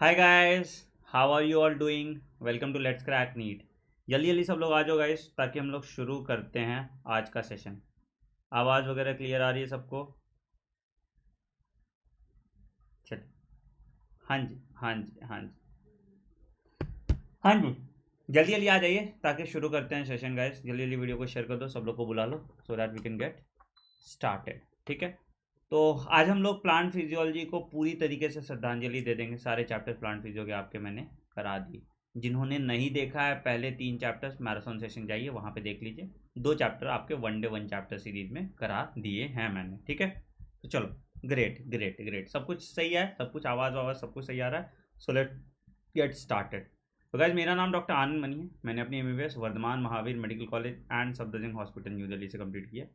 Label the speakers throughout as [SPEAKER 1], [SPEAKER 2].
[SPEAKER 1] Hi guys, how are you all doing. Welcome to let's crack NEET. जल्दी जल्दी सब लोग आ जाओ गाइस, ताकि हम लोग शुरू करते हैं आज का सेशन। आवाज़ वगैरह क्लियर आ रही है सबको? चल। हाँ जी, हाँ जी, हाँ जी, हाँ जी। जल्दी जल्दी आ जाइए ताकि शुरू करते हैं सेशन गाइस। जल्दी जल्दी वीडियो को शेयर कर दो, सब लोग को बुला लो so that we can get started. ठीक है। तो आज हम लोग प्लांट फिजियोलॉजी को पूरी तरीके से श्रद्धांजलि दे देंगे। सारे चैप्टर प्लांट फिजियो के आपके मैंने करा दिए। जिन्होंने नहीं देखा है पहले 3 चैप्टर्स, मैराथन सेशन जाइए वहाँ पे देख लीजिए। 2 चैप्टर आपके वनडे 1 चैप्टर सीरीज में करा दिए हैं मैंने। ठीक है। तो चलो, ग्रेट ग्रेट ग्रेट, सब कुछ सही है, सब कुछ आवाज़ वावाज़ सब कुछ सही आ रहा है। So let get started. तो गाइज, मेरा नाम डॉक्टर आनंद मनी है। मैंने अपनी MBBS Vardhman Mahavir medical college and Safdarjung hospital New Delhi से कंप्लीट किया।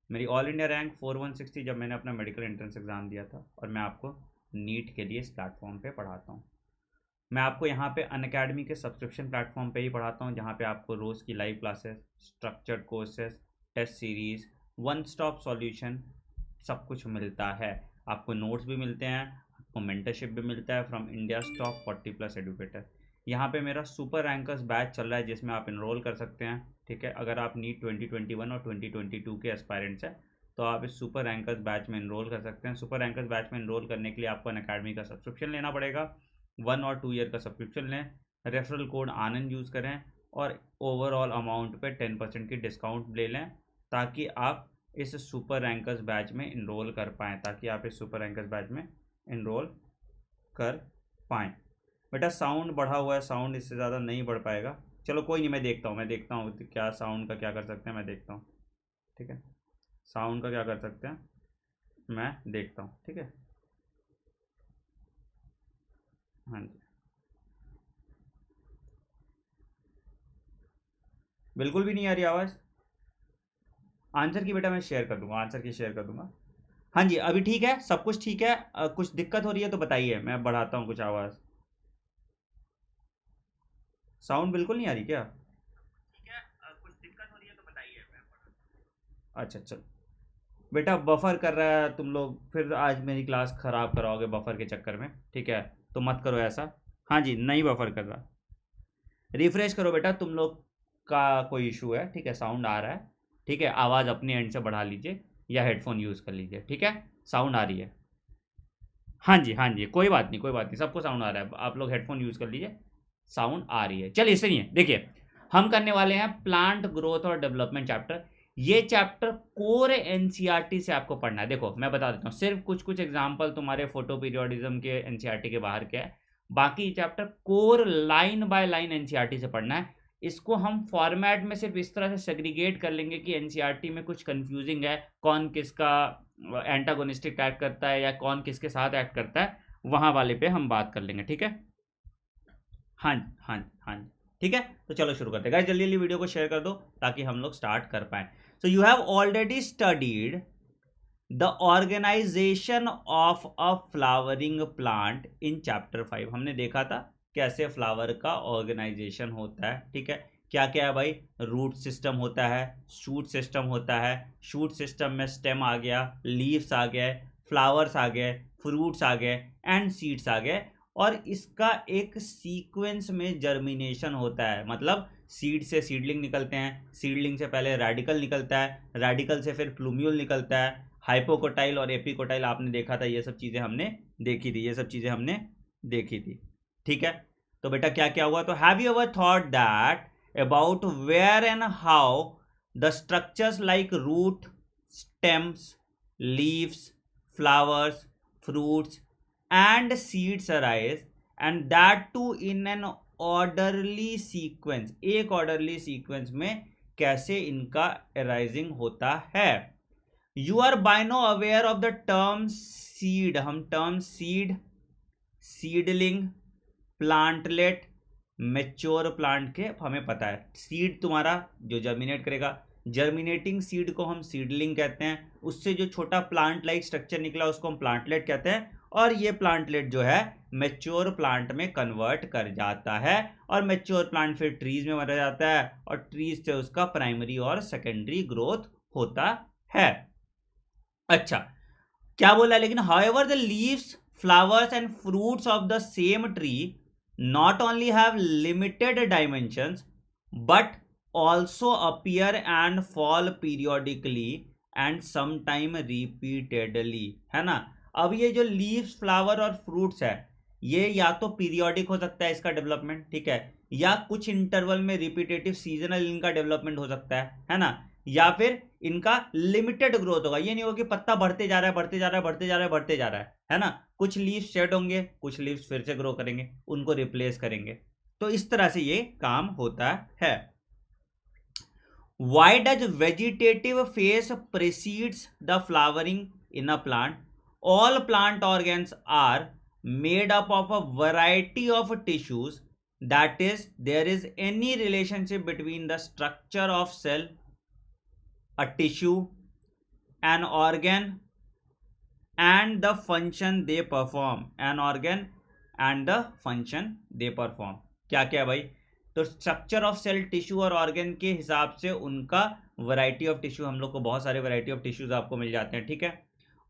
[SPEAKER 1] मेरी ऑल इंडिया रैंक 4160 थी जब मैंने अपना मेडिकल एंट्रेंस एग्ज़ाम दिया था। और मैं आपको नीट के लिए इस प्लेटफॉर्म पे पढ़ाता हूँ। मैं आपको यहाँ पे अनअकैडमी के सब्सक्रिप्शन प्लेटफॉर्म पे ही पढ़ाता हूँ, जहाँ पे आपको रोज़ की live classes, structured courses, test series, one stop solution सब कुछ मिलता है। आपको नोट्स भी मिलते हैं, आपको मेंटरशिप भी मिलता है फ्रॉम इंडिया टॉप 40+ एडुकेटर। यहाँ पे मेरा सुपर रैंकर्स बैच चल रहा है जिसमें आप इनरोल कर सकते हैं। ठीक है। अगर आप नीट 2021 और 2022 के एस्पायरेंट्स हैं तो आप इस सुपर रैंकर्स बैच में इनरोल कर सकते हैं। सुपर रैंकर्स बैच में इनरोल करने के लिए आपको अनअकैडमी का सब्सक्रिप्शन लेना पड़ेगा। 1 और 2 ईयर का सब्सक्रिप्शन लें, रेफरल कोड आनंद यूज़ करें और ओवरऑल अमाउंट पे 10% की डिस्काउंट ले लें, ताकि आप इस सुपर रैंकर्स बैच में इनरोल कर पाएँ। बेटा साउंड बढ़ा हुआ है, साउंड इससे ज़्यादा नहीं बढ़ पाएगा। चलो कोई नहीं, मैं देखता हूँ क्या साउंड का क्या कर सकते हैं, मैं देखता हूँ। ठीक है। साउंड का क्या कर सकते हैं, मैं देखता हूँ। ठीक है। हाँ जी, बिल्कुल भी नहीं आ रही आवाज़। आंसर की बेटा मैं शेयर कर दूंगा, आंसर की शेयर कर दूंगा। हाँ जी, अभी ठीक है, सब कुछ ठीक है। कुछ दिक्कत हो रही है तो बताइए, मैं बढ़ाता हूँ कुछ आवाज़। साउंड बिल्कुल नहीं आ रही क्या? ठीक है। कुछ दिक्कत हो रही है तो बताइए, मैं बढ़ा। अच्छा चल। बेटा बफर कर रहा है, तुम लोग फिर आज मेरी क्लास ख़राब कराओगे बफर के चक्कर में। ठीक है। तो मत करो ऐसा। हाँ जी, नहीं बफर कर रहा। रिफ्रेश करो बेटा, तुम लोग का कोई इशू है। ठीक है, साउंड आ रहा है। ठीक है, आवाज़ अपने एंड से बढ़ा लीजिए या हेडफोन यूज़ कर लीजिए। ठीक है। साउंड आ रही है। हाँ जी, हाँ जी, कोई बात नहीं, कोई बात नहीं, सबको साउंड आ रहा है। आप लोग हेडफोन यूज़ कर लीजिए, साउंड आ रही है। चलिए सुनिए, देखिए हम करने वाले हैं प्लांट ग्रोथ और डेवलपमेंट चैप्टर। ये चैप्टर कोर एनसीईआरटी से आपको पढ़ना है। देखो मैं बता देता हूँ, सिर्फ कुछ कुछ एग्जांपल तुम्हारे फोटो पीरियोडिज्म के एनसीईआरटी के बाहर के है। बाकी chapter core line by line NCERT से पढ़ना है। इसको हम फॉर्मेट में सिर्फ इस तरह से सेग्रीगेट कर लेंगे कि एनसीईआरटी में कुछ कंफ्यूजिंग है, कौन किसका एंटागोनिस्टिक एक्ट करता है या कौन किसके साथ एक्ट करता है, वहां वाले पे हम बात कर लेंगे। ठीक है। हाँ जी, हाँ जी, हाँ जी। ठीक है। तो चलो शुरू करते हैं गाइस, जल्दी जल्दी वीडियो को शेयर कर दो ताकि हम लोग स्टार्ट कर पाए। So you have already studied the organisation of a flowering plant in chapter 5। हमने देखा था कैसे फ्लावर का ऑर्गेनाइजेशन होता है। ठीक है। क्या क्या है भाई? रूट सिस्टम होता है, शूट सिस्टम होता है। शूट सिस्टम में स्टेम आ गया, लीव्स आ गए, फ्लावर्स आ गए, फ्रूट्स आ गए एंड सीड्स आ गए। और इसका एक सीक्वेंस में जर्मिनेशन होता है, मतलब सीड से सीडलिंग निकलते हैं, सीडलिंग से पहले रेडिकल निकलता है, रेडिकल से फिर प्लूम्यूल निकलता है, हाइपोकोटाइल और एपिकोटाइल आपने देखा था। ये सब चीज़ें हमने देखी थी, ये सब चीज़ें हमने देखी थी। ठीक है। तो बेटा क्या क्या हुआ, तो have you ever thought that about where and how the structures like root, stems, leaves, flowers, fruits and seeds arise, and that too in an orderly sequence, एक orderly sequence में कैसे इनका arising होता है। You are by now aware of the term seed. हम term seed, seedling, plantlet, mature plant के हमें पता है। सीड तुम्हारा जो जर्मिनेट करेगा, जर्मिनेटिंग सीड को हम सीडलिंग कहते हैं। उससे जो छोटा प्लांट लाइक स्ट्रक्चर निकला उसको हम प्लांटलेट कहते हैं। और ये प्लांटलेट जो है मेच्योर प्लांट में कन्वर्ट कर जाता है, और मेच्योर प्लांट फिर ट्रीज में बना जाता है, और ट्रीज से उसका प्राइमरी और सेकेंडरी ग्रोथ होता है। अच्छा, क्या बोला लेकिन, however the leaves, flowers and fruits of the same tree not only have limited dimensions but also appear and fall periodically and sometime repeatedly, है ना। अब ये जो लीव्स, फ्लावर और फ्रूट्स है, ये या तो पीरियोडिक हो सकता है इसका डेवलपमेंट, ठीक है, या कुछ इंटरवल में रिपीटेटिव सीजनल इनका डेवलपमेंट हो सकता है ना, या फिर इनका लिमिटेड ग्रोथ होगा। ये नहीं होगा कि पत्ता बढ़ते जा रहा है, बढ़ते जा रहा है, बढ़ते जा रहा है, बढ़ते जा रहा है ना। कुछ लीव्स शेड होंगे, कुछ लीव्स फिर से ग्रो करेंगे, उनको रिप्लेस करेंगे। तो इस तरह से ये काम होता है। Why does vegetative phase precedes the flowering in a plant? All plant organs are made up of a variety of tissues. That is, there is any relationship between the structure of cell, a tissue, an organ, and the function they perform. An organ and the function they perform. क्या क्या भाई? तो structure of cell, tissue और organ के हिसाब से उनका variety of tissue, हम लोग को बहुत सारे वैरायटी ऑफ टिश्यूज आपको मिल जाते हैं, ठीक है।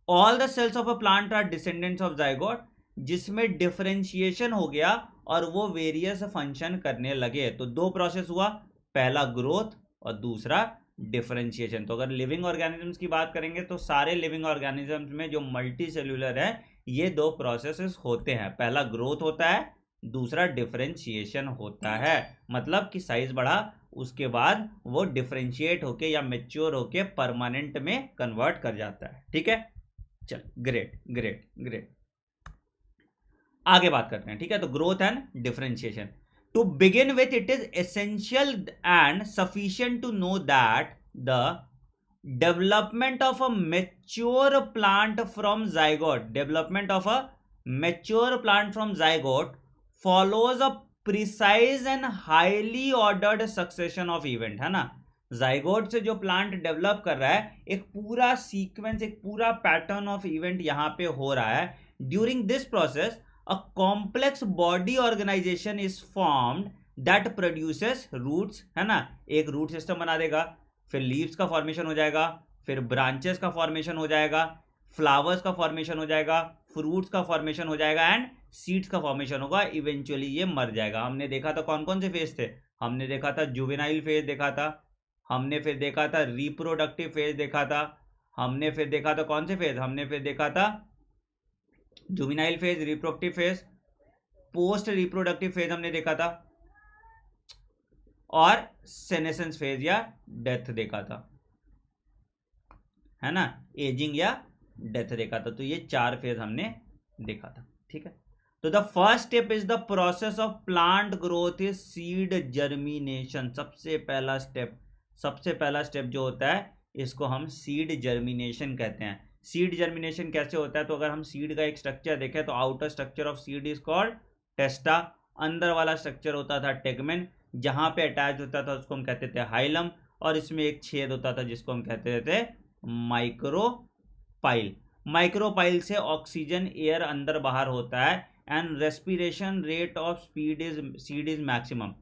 [SPEAKER 1] All the cells of a plant are descendants of zygote, जिसमें डिफरेंशिएशन हो गया और वो वेरियस फंक्शन करने लगे। तो दो प्रोसेस हुआ, पहला ग्रोथ और दूसरा डिफरेंशिएशन। तो अगर लिविंग ऑर्गेनिजम्स की बात करेंगे तो सारे लिविंग ऑर्गेनिजम्स में जो मल्टी सेल्यूलर है, ये दो प्रोसेसेस होते हैं। पहला ग्रोथ होता है, दूसरा डिफरेंशिएशन होता है। मतलब कि साइज बढ़ा, उसके बाद वो डिफरेंशिएट होके या मैच्योर होके परमानेंट में कन्वर्ट कर जाता है, ठीक है। चल, ग्रेट ग्रेट ग्रेट, आगे बात करते हैं, ठीक है। तो growth and differentiation, to begin with it is essential and sufficient to know that the development of a mature plant from zygote, development of a mature plant from zygote follows a precise and highly ordered succession of event, है ना। Zygote से जो plant develop कर रहा है, एक पूरा sequence, एक पूरा पैटर्न ऑफ इवेंट यहाँ पे हो रहा है। During this process a complex body organisation is formed that produces roots, है ना। एक रूट सिस्टम बना देगा, फिर लीव्स का फॉर्मेशन हो जाएगा, फिर ब्रांचेस का फॉर्मेशन हो जाएगा, फ्लावर्स का फॉर्मेशन हो जाएगा, फ्रूट्स का फॉर्मेशन हो जाएगा एंड सीड्स का फॉर्मेशन होगा। इवेंचुअली ये मर जाएगा। हमने देखा था कौन कौन से फेज थे, हमने देखा था जुवेनाइल फेज देखा था, हमने फिर देखा था रिप्रोडक्टिव फेज देखा था, हमने फिर देखा था कौन से फेज, हमने फिर देखा था juvenile phase, reproductive phase, post reproductive phase हमने देखा था, और सेनेसेंस फेज या डेथ देखा था, है ना, एजिंग या डेथ देखा था। तो ये चार फेज हमने देखा था, ठीक है। तो the first step is the process of plant growth is seed germination. सबसे पहला स्टेप जो होता है, इसको हम सीड जर्मिनेशन कहते हैं। सीड जर्मिनेशन कैसे होता है? तो अगर हम सीड का एक स्ट्रक्चर देखें तो outer structure of seed is called testa, अंदर वाला स्ट्रक्चर होता था टेगमेन, जहां पे अटैच होता था उसको हम कहते थे हाइलम, और इसमें एक छेद होता था जिसको हम कहते थे माइक्रोपाइल। माइक्रोपाइल से ऑक्सीजन एयर अंदर बाहर होता है and respiration rate of seed is maximum.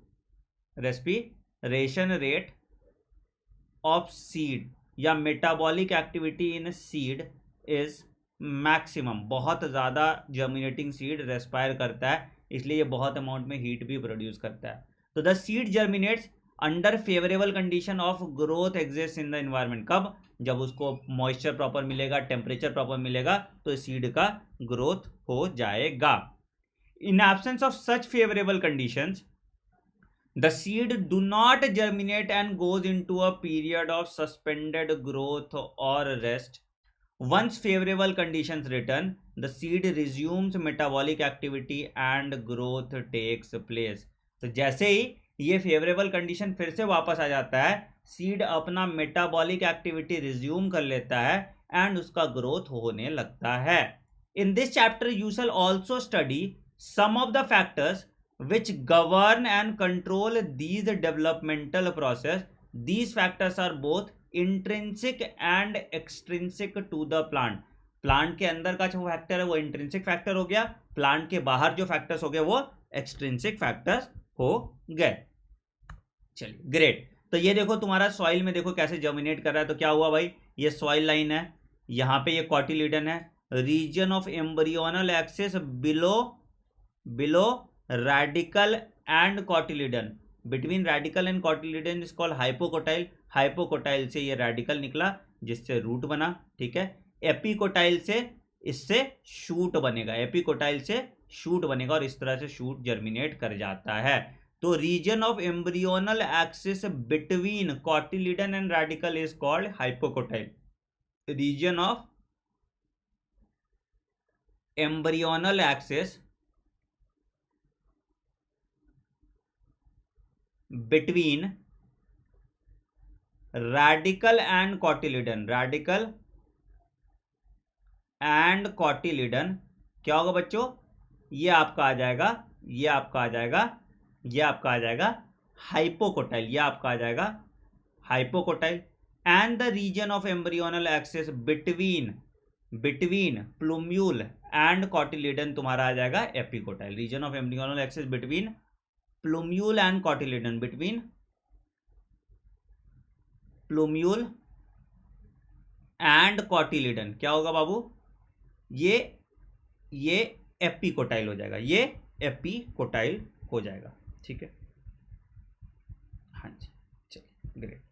[SPEAKER 1] Respiration rate of seed या metabolic activity in seed is maximum. बहुत ज़्यादा जर्मिनेटिंग सीड रेस्पायर करता है, इसलिए ये बहुत अमाउंट में हीट भी प्रोड्यूस करता है। तो the seed germinates under favourable condition of growth exist in the environment. कब? जब उसको मॉइस्चर प्रॉपर मिलेगा, टेम्परेचर प्रॉपर मिलेगा, तो सीड का ग्रोथ हो जाएगा। In absence of such favourable conditions the seed do not germinate and goes into a period of suspended growth or rest. Once favorable conditions return, the seed resumes metabolic activity and growth takes place. तो जैसे ही ये favourable condition फिर से वापस आ जाता है, seed अपना metabolic activity resume कर लेता है एंड उसका ग्रोथ होने लगता है। In this chapter you shall also study some of the factors which govern and control these developmental process. These factors are both intrinsic and extrinsic to the plant. Plant के अंदर का जो factor है वो intrinsic factor हो गया, plant के बाहर जो फैक्टर्स हो गए वो एक्सट्रिंसिक फैक्टर्स हो गए। चलिए ग्रेट। तो ये देखो तुम्हारा सॉइल में देखो कैसे जर्मिनेट कर रहा है। तो क्या हुआ भाई, ये सॉइल लाइन है, यहाँ पे ये कॉटिलीडन है, region of embryonal axis below radicle and cotyledon, between radicle and cotyledon is called hypocotyl. Hypocotyl से ये रेडिकल निकला जिससे रूट बना, ठीक है। एपिकोटाइल से इससे शूट बनेगा, एपिकोटाइल से शूट बनेगा और इस तरह से शूट जर्मिनेट कर जाता है। तो region of embryonal axis between cotyledon and radicle is called hypocotyl. Region of embryonal axis between radical and cotyledon, radical and cotyledon क्या होगा बच्चों, ये आपका आ जाएगा, ये आपका आ जाएगा, ये आपका आ जाएगा हाइपोकोटाइल, ये आपका आ जाएगा hypocotyl. And the region of embryonal axis between plumule and cotyledon तुम्हारा आ जाएगा epicotyl. Region of embryonal axis between plumule and cotyledon, between plumule and cotyledon क्या होगा बाबू, ये एपिकोटाइल हो जाएगा, ये एपिकोटाइल हो जाएगा, ठीक है। हाँ जी, चलिए ग्रेट,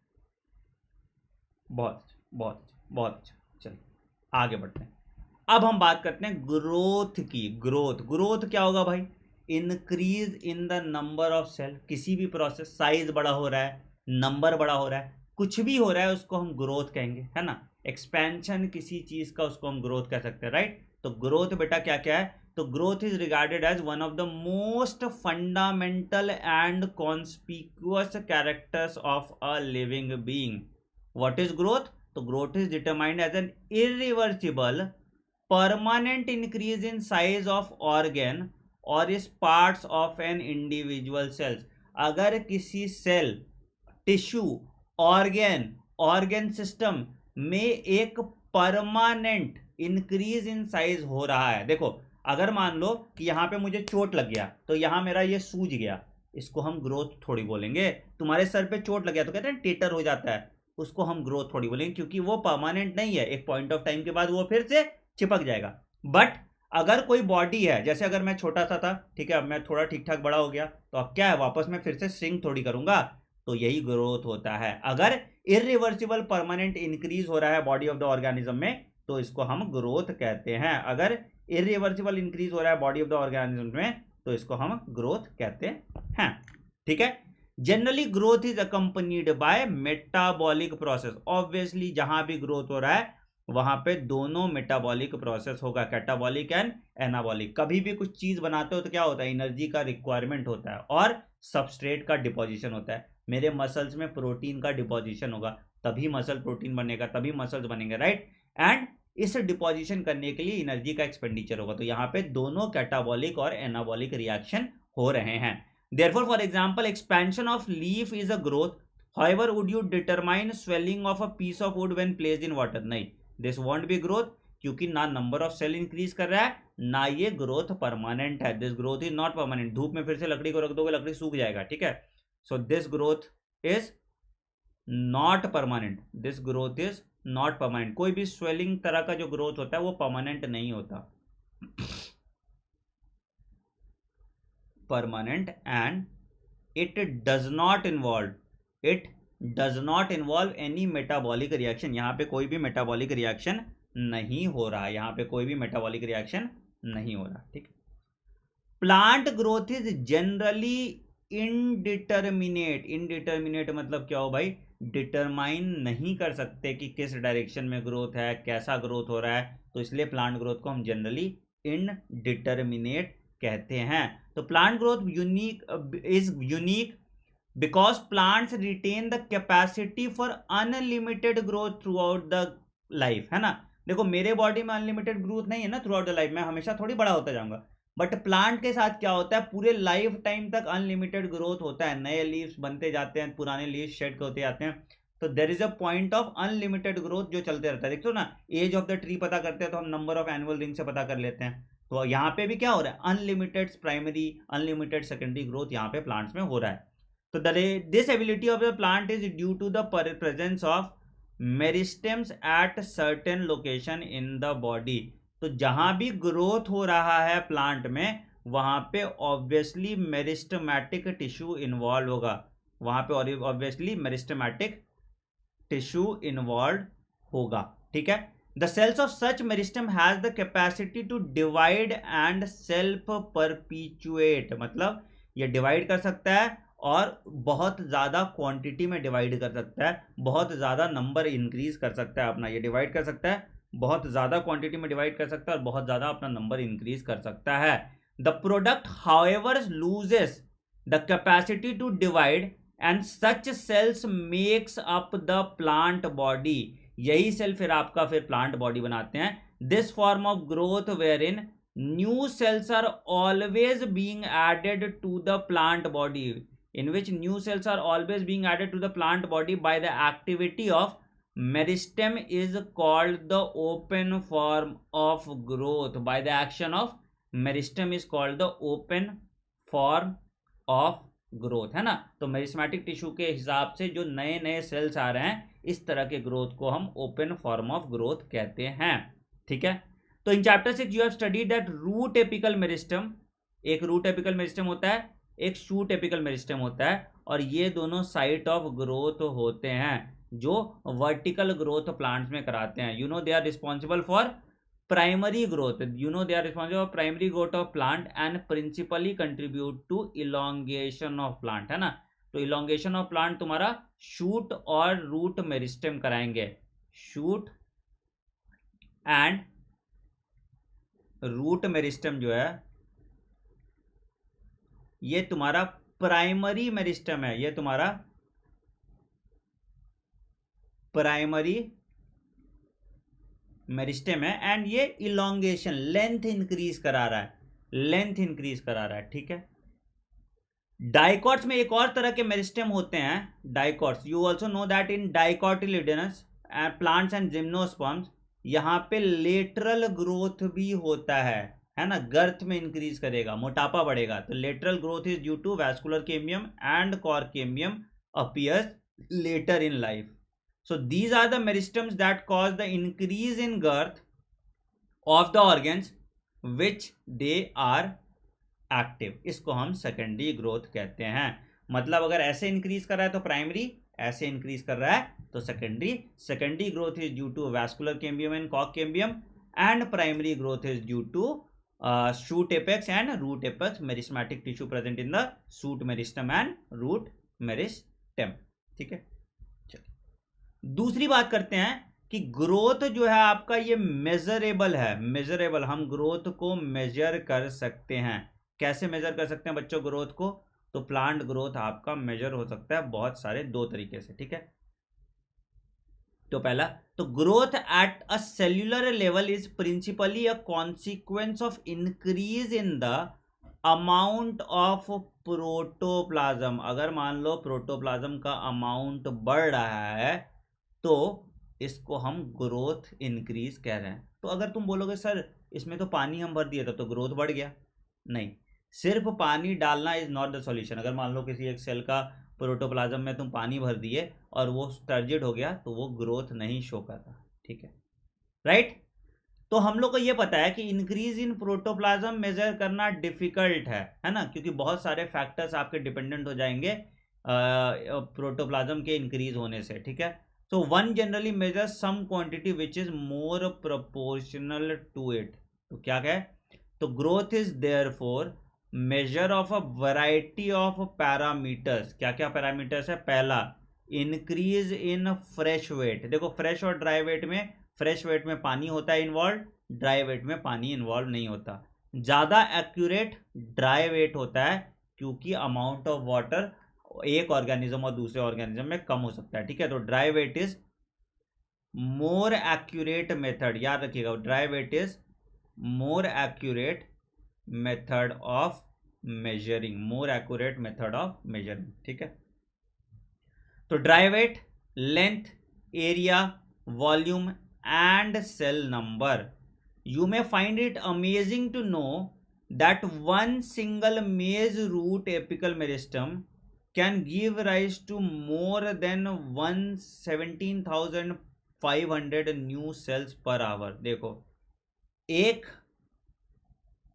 [SPEAKER 1] बहुत बहुत बहुत अच्छा। चलिए आगे बढ़ते हैं। अब हम बात करते हैं ग्रोथ की। ग्रोथ क्या होगा भाई, increase in the number of cell. किसी भी प्रोसेस साइज बड़ा हो रहा है, नंबर बड़ा हो रहा है, कुछ भी हो रहा है उसको हम ग्रोथ कहेंगे, है ना। एक्सपेंशन किसी चीज का उसको हम ग्रोथ कह सकते हैं, राइट। तो ग्रोथ बेटा क्या क्या है, तो growth is regarded as one of the most fundamental and conspicuous characters of a living being. What is growth, तो growth is determined as an irreversible permanent increase in size of organ or is parts of an individual cells। अगर किसी cell, tissue, organ system में एक permanent increase in size हो रहा है, देखो अगर मान लो कि यहाँ पे मुझे चोट लग गया तो यहाँ मेरा ये सूज गया, इसको हम ग्रोथ थोड़ी बोलेंगे। तुम्हारे सर पे चोट लग गया तो कहते हैं टेटर हो जाता है, उसको हम ग्रोथ थोड़ी बोलेंगे, क्योंकि वो परमानेंट नहीं है, एक पॉइंट ऑफ टाइम के बाद वो फिर से चिपक जाएगा। बट अगर कोई बॉडी है, जैसे अगर मैं छोटा सा था, ठीक है, अब मैं थोड़ा ठीक ठाक बड़ा हो गया, तो अब क्या है, वापस मैं फिर से श्रिंक थोड़ी करूंगा, तो यही ग्रोथ होता है। अगर इरिवर्सिबल परमानेंट इंक्रीज हो रहा है बॉडी ऑफ द ऑर्गेनिज्म में तो इसको हम ग्रोथ कहते हैं। अगर इरिवर्सिबल इंक्रीज हो रहा है बॉडी ऑफ द ऑर्गेनिज्म में तो इसको हम ग्रोथ कहते हैं, ठीक है। Generally growth is accompanied by metabolic process. Obviously जहां भी ग्रोथ हो रहा है वहां पे दोनों मेटाबॉलिक प्रोसेस होगा, कैटाबॉलिक एंड एनाबॉलिक। कभी भी कुछ चीज बनाते हो तो क्या होता है, एनर्जी का रिक्वायरमेंट होता है और सबस्ट्रेट का डिपोजिशन होता है। मेरे मसल्स में प्रोटीन का डिपोजिशन होगा, तभी मसल प्रोटीन बनेगा, तभी मसल्स बनेंगे, राइट। एंड इस डिपोजिशन करने के लिए एनर्जी का एक्सपेंडिचर होगा। तो यहाँ पे दोनों कैटाबॉलिक और एनाबॉलिक रिएक्शन हो रहे हैं। Therefore for example expansion of leaf is a growth, however would you determine swelling of a piece of wood when placed in water, नहीं, दिस वॉन्ट बी ग्रोथ, क्योंकि ना नंबर ऑफ सेल इंक्रीज कर रहा है ना ये growth permanent है। This growth is not permanent. धूप में फिर से लकड़ी को रख दोगे लकड़ी सूख जाएगा, ठीक है। So this growth is not permanent, this growth is not permanent. कोई भी स्वेलिंग तरह का जो ग्रोथ होता है वो परमानेंट नहीं होता, permanent, and it does not involve any metabolic reaction. यहाँ पे कोई भी मेटाबॉलिक रिएक्शन नहीं हो रहा, यहाँ पे कोई भी मेटाबॉलिक रिएक्शन नहीं हो रहा, ठीक। Plant growth is generally indeterminate. Indeterminate मतलब क्या हो भाई, डिटरमाइन नहीं कर सकते कि किस डायरेक्शन में ग्रोथ है, कैसा ग्रोथ हो रहा है, तो इसलिए प्लांट ग्रोथ को हम जनरली इनडिटर्मिनेट कहते हैं। तो plant growth is unique because plants retain the capacity for unlimited growth throughout the life, है ना। देखो मेरे बॉडी में अनलिमिटेड ग्रोथ नहीं है ना थ्रू आउट द लाइफ, मैं हमेशा थोड़ी बड़ा होता जाऊंगा। बट प्लांट के साथ क्या होता है, पूरे लाइफ टाइम तक अनलिमिटेड ग्रोथ होता है, नए लीव्स बनते जाते हैं, पुराने लीव्स शेड होते जाते हैं। तो there is a point of unlimited growth जो चलते रहता है। देखो ना, एज ऑफ द ट्री पता करते हैं तो हम नंबर ऑफ एनुअल रिंग से पता कर लेते हैं। तो यहाँ पे भी क्या हो रहा है, unlimited primary, unlimited secondary growth यहाँ पे प्लांट्स में हो रहा है। So this ability of the plant is due to the presence of meristems at certain location in the body। तो जहां भी ग्रोथ हो रहा है प्लांट में वहां पे ऑब्वियसली मेरिस्टेमेटिक टिश्यू इन्वॉल्व होगा, वहां पे ऑब्वियसली मेरिस्टेमेटिक टिश्यू इन्वॉल्व होगा। ठीक है, the cells of such meristem has the capacity to divide and self perpetuate, मतलब ये डिवाइड कर सकता है और बहुत ज्यादा क्वांटिटी में डिवाइड कर सकता है, बहुत ज्यादा नंबर इंक्रीज कर सकता है अपना, ये डिवाइड कर सकता है, बहुत ज्यादा क्वांटिटी में डिवाइड कर सकता है और बहुत ज्यादा अपना नंबर इंक्रीज कर सकता है। The product however loses the capacity to divide and such cells makes up the plant body, यही सेल फिर आपका फिर प्लांट बॉडी बनाते हैं। This form of growth wherein new cells are always being added to the plant body, in which new cells are always being added to the plant body by the activity of meristem is called the open form of growth, by the action of meristem is called the open form of growth, है ना। तो meristematic tissue के हिसाब से जो नए नए sales आ रहे हैं इस तरह के ग्रोथ को हम ओपन फॉर्म ऑफ ग्रोथ कहते हैं। ठीक है, तो in chapter 6 you have studied that root apical meristem, एक रूट एपिकल मेरिस्टम होता है, एक शूट एपिकल मेरिस्टेम होता है, और ये दोनों साइट ऑफ ग्रोथ होते हैं जो वर्टिकल ग्रोथ प्लांट्स में कराते हैं। You know they are responsible for primary growth, you know they are responsible for primary growth of plant and principally contribute to elongation of plant, है ना। तो elongation of plant तुम्हारा shoot और root meristem कराएंगे, shoot and root meristem जो है ये तुम्हारा प्राइमरी मेरिस्टम है, ये तुम्हारा प्राइमरी मेरिस्टम है एंड ये इलोंगेशन लेंथ इंक्रीज करा रहा है, लेंथ इंक्रीज करा रहा है। ठीक है, डाइकॉट्स में एक और तरह के मेरिस्टम होते हैं, dicots, you also know that in dicotyledonous plants and gymnosperms यहां पे लेटरल ग्रोथ भी होता है ना, गर्थ में इंक्रीज करेगा, मोटापा बढ़ेगा। तो lateral growth is due to vascular cambium and cork cambium appears later in life. So these are the meristems that cause the increase in girth of the organs which they are active, इसको हम secondary growth कहते हैं। मतलब अगर ऐसे increase कर रहा है तो प्राइमरी, ऐसे इंक्रीज कर रहा है तो secondary. Secondary growth is due to vascular cambium and cork cambium and primary growth is due to shoot apex and root apex merismatic tissue present in the shoot meristem and root meristem। ठीक है, चलिए दूसरी बात करते हैं कि growth जो है आपका ये मेजरेबल है, मेजरेबल, हम ग्रोथ को मेजर कर सकते हैं। कैसे मेजर कर सकते हैं बच्चों ग्रोथ को? तो प्लांट ग्रोथ आपका मेजर हो सकता है बहुत सारे दो तरीके से। ठीक है, तो पहला, तो growth at a cellular level is principally a consequence of increase in the amount of protoplasm. अगर मान लो प्रोटोप्लाज्म का अमाउंट बढ़ रहा है तो इसको हम ग्रोथ इंक्रीज कह रहे हैं। तो अगर तुम बोलोगे सर इसमें तो पानी हम भर दिए तो ग्रोथ बढ़ गया, नहीं, सिर्फ पानी डालना इज नॉट द सॉल्यूशन। अगर मान लो किसी एक सेल का प्रोटोप्लाज्म में तुम पानी भर दिए और वो टर्जिड हो गया तो वो ग्रोथ नहीं शो कर रहा। ठीक है, राइट। तो हम लोग को ये पता है कि इंक्रीज इन प्रोटोप्लाज्म मेजर करना डिफिकल्ट है ना, क्योंकि बहुत सारे फैक्टर्स आपके डिपेंडेंट हो जाएंगे प्रोटोप्लाज्म के इंक्रीज होने से। ठीक है, so one generally measure some quantity which is more proportional to it. तो क्या है? तो growth is therefore measure of a variety of parameters. क्या क्या पैरामीटर्स है? पहला, इंक्रीज इन फ्रेश वेट। देखो फ्रेश और ड्राई वेट में, फ्रेश वेट में पानी होता है इन्वॉल्व, ड्राई वेट में पानी इन्वॉल्व नहीं होता। ज़्यादा एक्यूरेट ड्राई वेट होता है क्योंकि अमाउंट ऑफ वाटर एक ऑर्गेनिज्म और दूसरे ऑर्गेनिज्म में कम हो सकता है। ठीक है, तो dry weight is more accurate method, याद रखिएगा, dry weight is more accurate method of measuring, more accurate method of measuring. ठीक है, तो dry weight, length, area, volume and cell number. You may find it amazing to know that one single maize root apical meristem can give rise to more than 117,500 new cells per hour. देखो एक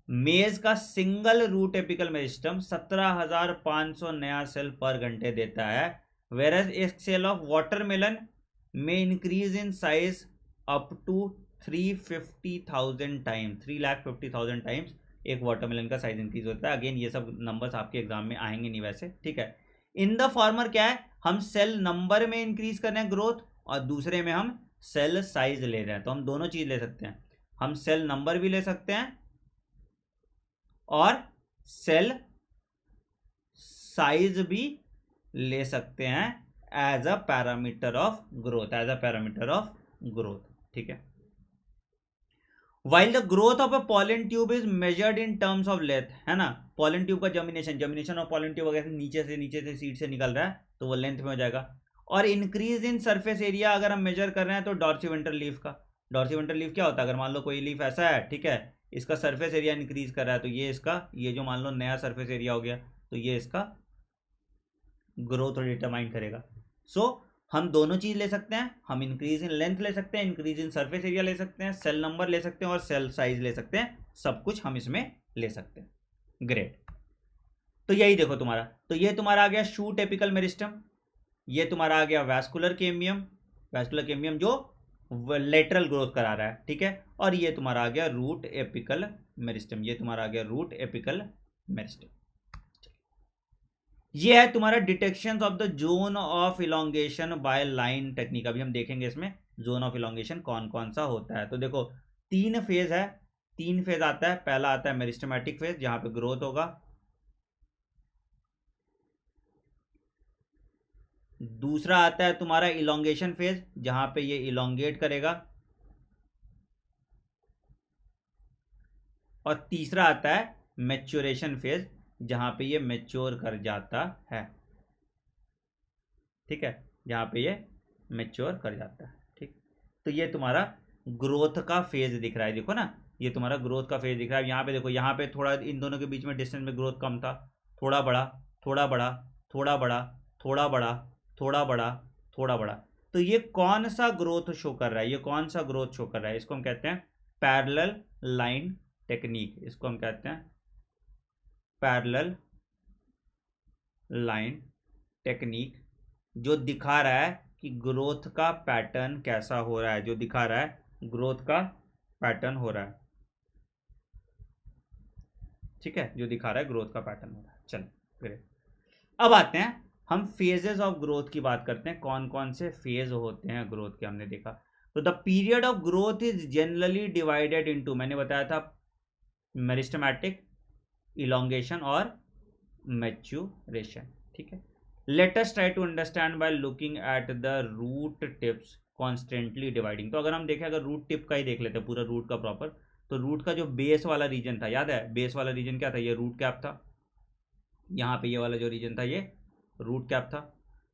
[SPEAKER 1] मेज का single root apical meristem 17,500 नया cell पर घंटे देता है, whereas एक सेल ऑफ वाटरमेलन में increase in size up to 350,000 times, 350,000 times एक वाटरमेलन का साइज इंक्रीज होता है। अगेन ये सब नंबर्स आपके एग्जाम में आएंगे नहीं वैसे, ठीक है। इन द फॉर्मर क्या है, हम सेल नंबर में इंक्रीज कर रहे हैं ग्रोथ, और दूसरे में हम सेल साइज ले रहे हैं। तो हम दोनों चीज ले सकते हैं, हम सेल नंबर भी ले सकते हैं और सेल साइज भी ले सकते हैं as a parameter of growth, as a parameter of growth, ठीक है। While the growth of a pollen tube is measured in terms of length, है ना, पॉलन ट्यूब का जर्मिनेशन ऑफ पॉलन ट्यूब अगर नीचे से सीड से निकल रहा है तो वो लेंथ में हो जाएगा। और इंक्रीज इन सरफेस एरिया अगर हम मेजर कर रहे हैं तो डॉर्सीवेंट्रल लीफ का, डॉर्सीवेंट्रल लीफ क्या होता है, अगर मान लो कोई लीफ ऐसा है, ठीक है, इसका सरफेस एरिया इंक्रीज कर रहा है तो ये इसका, ये जो मान लो नया सरफेस एरिया हो गया तो ये इसका ग्रोथ डिटरमाइन करेगा। सो हम दोनों चीज ले सकते हैं, हम इंक्रीज इन लेंथ ले सकते हैं, इंक्रीज इन सरफेस एरिया ले सकते हैं, सेल नंबर ले सकते हैं और सेल साइज ले सकते हैं, सब कुछ हम इसमें ले सकते हैं। ग्रेट, तो यही देखो तुम्हारा, तो ये तुम्हारा आ गया शूट एपिकल मेरिस्टम, ये तुम्हारा आ गया वैस्कुलर केम्बियम, वैस्कुलर केम्बियम जो लेटरल ग्रोथ करा रहा है, ठीक है। और ये तुम्हारा आ गया रूट एपिकल मेरिस्टम, ये तुम्हारा आ गया रूट एपिकल मेरिस्टम। ये है तुम्हारा detection of the zone of elongation by line technique. अभी हम देखेंगे इसमें जोन ऑफ इलोंगेशन कौन कौन सा होता है। तो देखो तीन फेज है, तीन फेज आता है, पहला आता है मेरिस्टेमेटिक फेज जहां पे ग्रोथ होगा, दूसरा आता है तुम्हारा इलोंगेशन फेज जहां पे ये इलोंगेट करेगा, और तीसरा आता है मैच्योरेशन फेज जहां पे ये मैच्योर कर जाता है, ठीक है, जहां पे ये मैच्योर कर जाता है, ठीक। तो ये तुम्हारा ग्रोथ का फेज दिख रहा है, देखो ना, ये तुम्हारा ग्रोथ का फेज दिख रहा है। यहाँ पे देखो, यहाँ पे थोड़ा इन दोनों के बीच में डिस्टेंस में ग्रोथ कम था, थोड़ा बड़ा, थोड़ा बड़ा, थोड़ा बड़ा, थोड़ा बड़ा, थोड़ा बड़ा, थोड़ा बड़ा। तो ये कौन सा ग्रोथ शो कर रहा है, ये कौन सा ग्रोथ शो कर रहा है, इसको हम कहते हैं पैरेलल लाइन टेक्निक, इसको हम कहते हैं पैरेलल लाइन टेक्निक, जो दिखा रहा है कि ग्रोथ का पैटर्न कैसा हो रहा है, जो दिखा रहा है ग्रोथ का पैटर्न हो रहा है, ठीक है, जो दिखा रहा है ग्रोथ का पैटर्न हो रहा है। चलो फिर अब आते हैं हम फेजेस ऑफ ग्रोथ की बात करते हैं, कौन कौन से फेज होते हैं ग्रोथ के, हमने देखा। तो the period of growth is generally divided into, मैंने बताया था मेरिस्टेमेटिक, इलोंगेशन और मैच्योरेशन, ठीक है। Let us try to understand by looking at the root tips constantly dividing. तो अगर हम देखें, अगर रूट टिप का ही देख लेते हैं पूरा रूट का प्रॉपर, तो रूट का जो बेस वाला रीजन था, याद है बेस वाला रीजन क्या था, ये रूट कैप था, यहाँ पे ये वाला जो रीजन था ये रूट कैप था।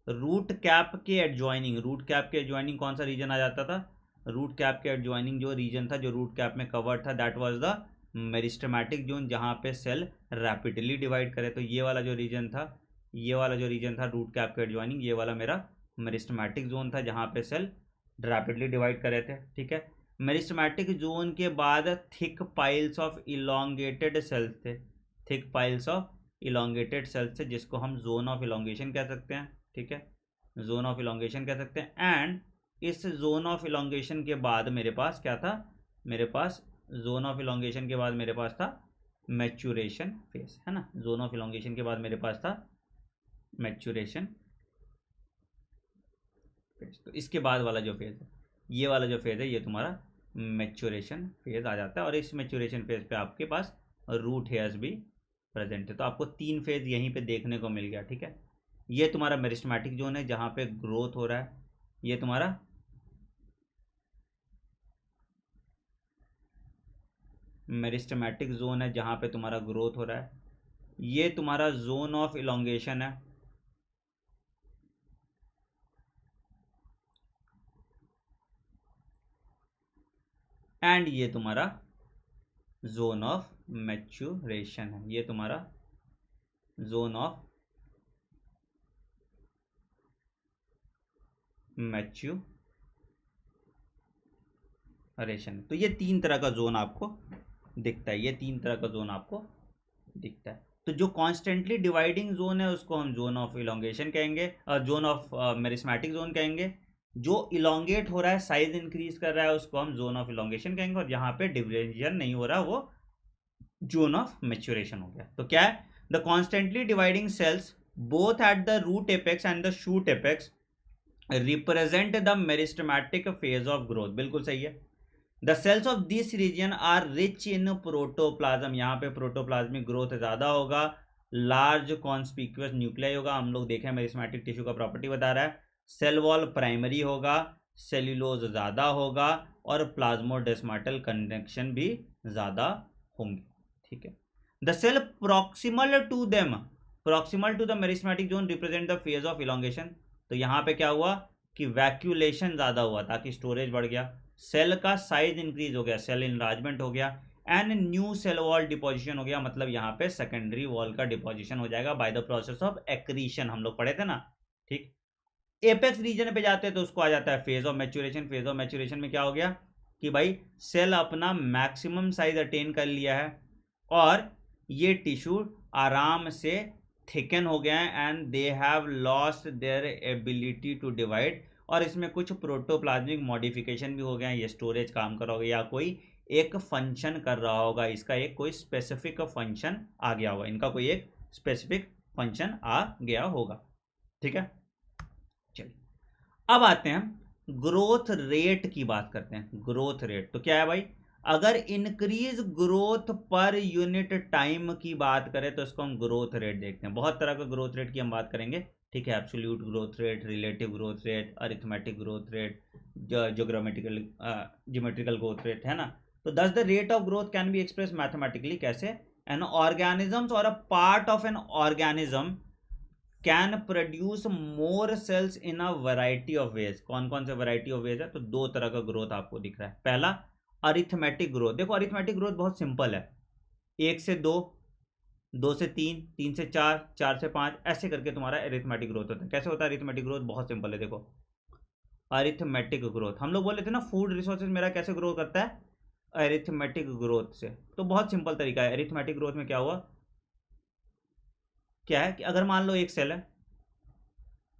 [SPEAKER 1] रूट कैप के एडजॉइनिंग, रूट कैप के एडजॉइनिंग कौन सा रीजन आ जाता था, रूट कैप के एडजॉइनिंग जो रीजन था, जो रूट कैप में कवर्ड था, that was the meristematic zone, जहाँ पे सेल रैपिडली डिवाइड करे। तो ये वाला जो रीजन था, ये वाला जो रीजन था रूट कैप के एडजॉइनिंग, ये वाला मेरा मेरिस्टेमेटिक जोन था जहाँ पे सेल रैपिडली डिवाइड करे थे, ठीक है। मेरिस्टेमेटिक जोन के बाद thick piles of elongated cells थे, thick piles of elongated cells थे, जिसको हम जोन ऑफ इलोंगेशन कह सकते हैं, ठीक है, जोन ऑफ इलोंगेशन कह सकते हैं। एंड इस जोन ऑफ इलोंगेशन के बाद मेरे पास क्या था, मेरे पास जोन ऑफ इलोंगेशन के बाद मेरे पास था मैच्योरेशन फेज, है ना, जोन ऑफ इलोंगेशन के बाद मेरे पास था मैच्योरेशन फेज। तो इसके बाद वाला जो फेज है, ये वाला जो फेज है, ये तुम्हारा मैच्योरेशन फेज आ जाता है। और इस मैच्योरेशन फेज पे आपके पास रूट हेयर्स भी प्रेजेंट है। तो आपको तीन फेज यहीं पे देखने को मिल गया, ठीक है। ये तुम्हारा मेरिस्टेमेटिक जोन है जहाँ पे ग्रोथ हो रहा है, ये तुम्हारा मेरिस्टेमेटिक जोन है जहाँ पे तुम्हारा ग्रोथ हो रहा है, ये तुम्हारा जोन ऑफ इलोंगेशन है, एंड ये तुम्हारा जोन ऑफ मैच्योरेशन है, ये तुम्हारा जोन ऑफ मैच्योरेशन रेशन। तो ये 3 तरह का जोन आपको दिखता है, ये 3 तरह का जोन आपको दिखता है। तो जो कॉन्स्टेंटली डिवाइडिंग जोन है उसको हम जोन ऑफ इलोंगेशन कहेंगे, जोन ऑफ मेरिस्मेटिक जोन कहेंगे। जो इलोंगेट हो रहा है, साइज इंक्रीज कर रहा है, उसको हम जोन ऑफ इलोंगेशन कहेंगे। और यहाँ पे डिविजन नहीं हो रहा, वो जोन ऑफ मैच्योरेशन हो गया। तो क्या है, the constantly dividing cells both at the root apex and the shoot apex represent the meristematic phase of growth. बिल्कुल सही है। The cells of this region are rich in protoplasm, यहाँ पे प्रोटोप्लाज्मिक ग्रोथ ज्यादा होगा, लार्ज कॉन्स्पिक्यूअस न्यूक्लियाई होगा। हम लोग देखें मेरिस्मेटिक टिश्यू का प्रॉपर्टी बता रहा है। सेल वॉल प्राइमरी होगा, सेल्यूलोज ज्यादा होगा, और प्लाज्मोडेस्माटल कनेक्शन भी ज्यादा होंगे। ठीक है। The cell proximal to them, proximal to the meristematic zone represent the phase of elongation. तो यहाँ पे क्या हुआ कि वैक्यूलेशन ज्यादा हुआ, ताकि स्टोरेज बढ़ गया, सेल का साइज इंक्रीज हो गया, सेल इनलार्जमेंट हो गया, and new cell wall deposition हो गया। मतलब यहाँ पे सेकेंडरी वॉल का डिपोजिशन हो जाएगा by the process of accretion, हम लोग पढ़े थे ना। ठीक। एपेक्स रीजन पे जाते हैं तो उसको आ जाता है phase of maturation. Phase of maturation में क्या हो गया कि भाई सेल अपना मैक्सिमम साइज अटेन कर लिया है, और ये टिश्यू आराम से थिकन हो गया है, and they have lost their ability to divide. और इसमें कुछ प्रोटोप्लाज्मिक मॉडिफिकेशन भी हो गया है, ये स्टोरेज काम कर रहा होगा, या कोई एक फंक्शन कर रहा होगा, इसका एक कोई स्पेसिफिक फंक्शन आ गया होगा, इनका कोई एक स्पेसिफिक फंक्शन आ गया होगा। ठीक है। चलिए अब आते हैं ग्रोथ रेट की बात करते हैं। ग्रोथ रेट तो क्या है भाई, अगर इंक्रीज ग्रोथ पर यूनिट टाइम की बात करें तो इसको हम ग्रोथ रेट देखते हैं। बहुत तरह का ग्रोथ रेट की हम बात करेंगे। ठीक है। Absolute growth rate, relative growth rate, arithmetic growth rate, geometrical geometrical growth rate, है ना। तो thus the rate of growth can be express mathematically. कैसे, an organism or a part of an organism can produce more cells in a variety of ways. कौन कौन से variety of veg है, तो 2 तरह का ग्रोथ आपको दिख रहा है। पहला अरिथमेटिक ग्रोथ। देखो अरिथमेटिक ग्रोथ बहुत सिंपल है, 1 से 2, 2 से 3, 3 से 4, 4 से 5, ऐसे करके तुम्हारा अरिथमेटिक ग्रोथ होता है। कैसे होता है अरिथमेटिक ग्रोथ, बहुत सिंपल है। देखो अरिथमेटिक ग्रोथ हम लोग बोले थे ना, फूड रिसोर्सेज मेरा कैसे ग्रो करता है, अरिथमेटिक ग्रोथ से। तो बहुत सिंपल तरीका है। अरिथमेटिक ग्रोथ में क्या हुआ, क्या है कि अगर मान लो एक सेल है,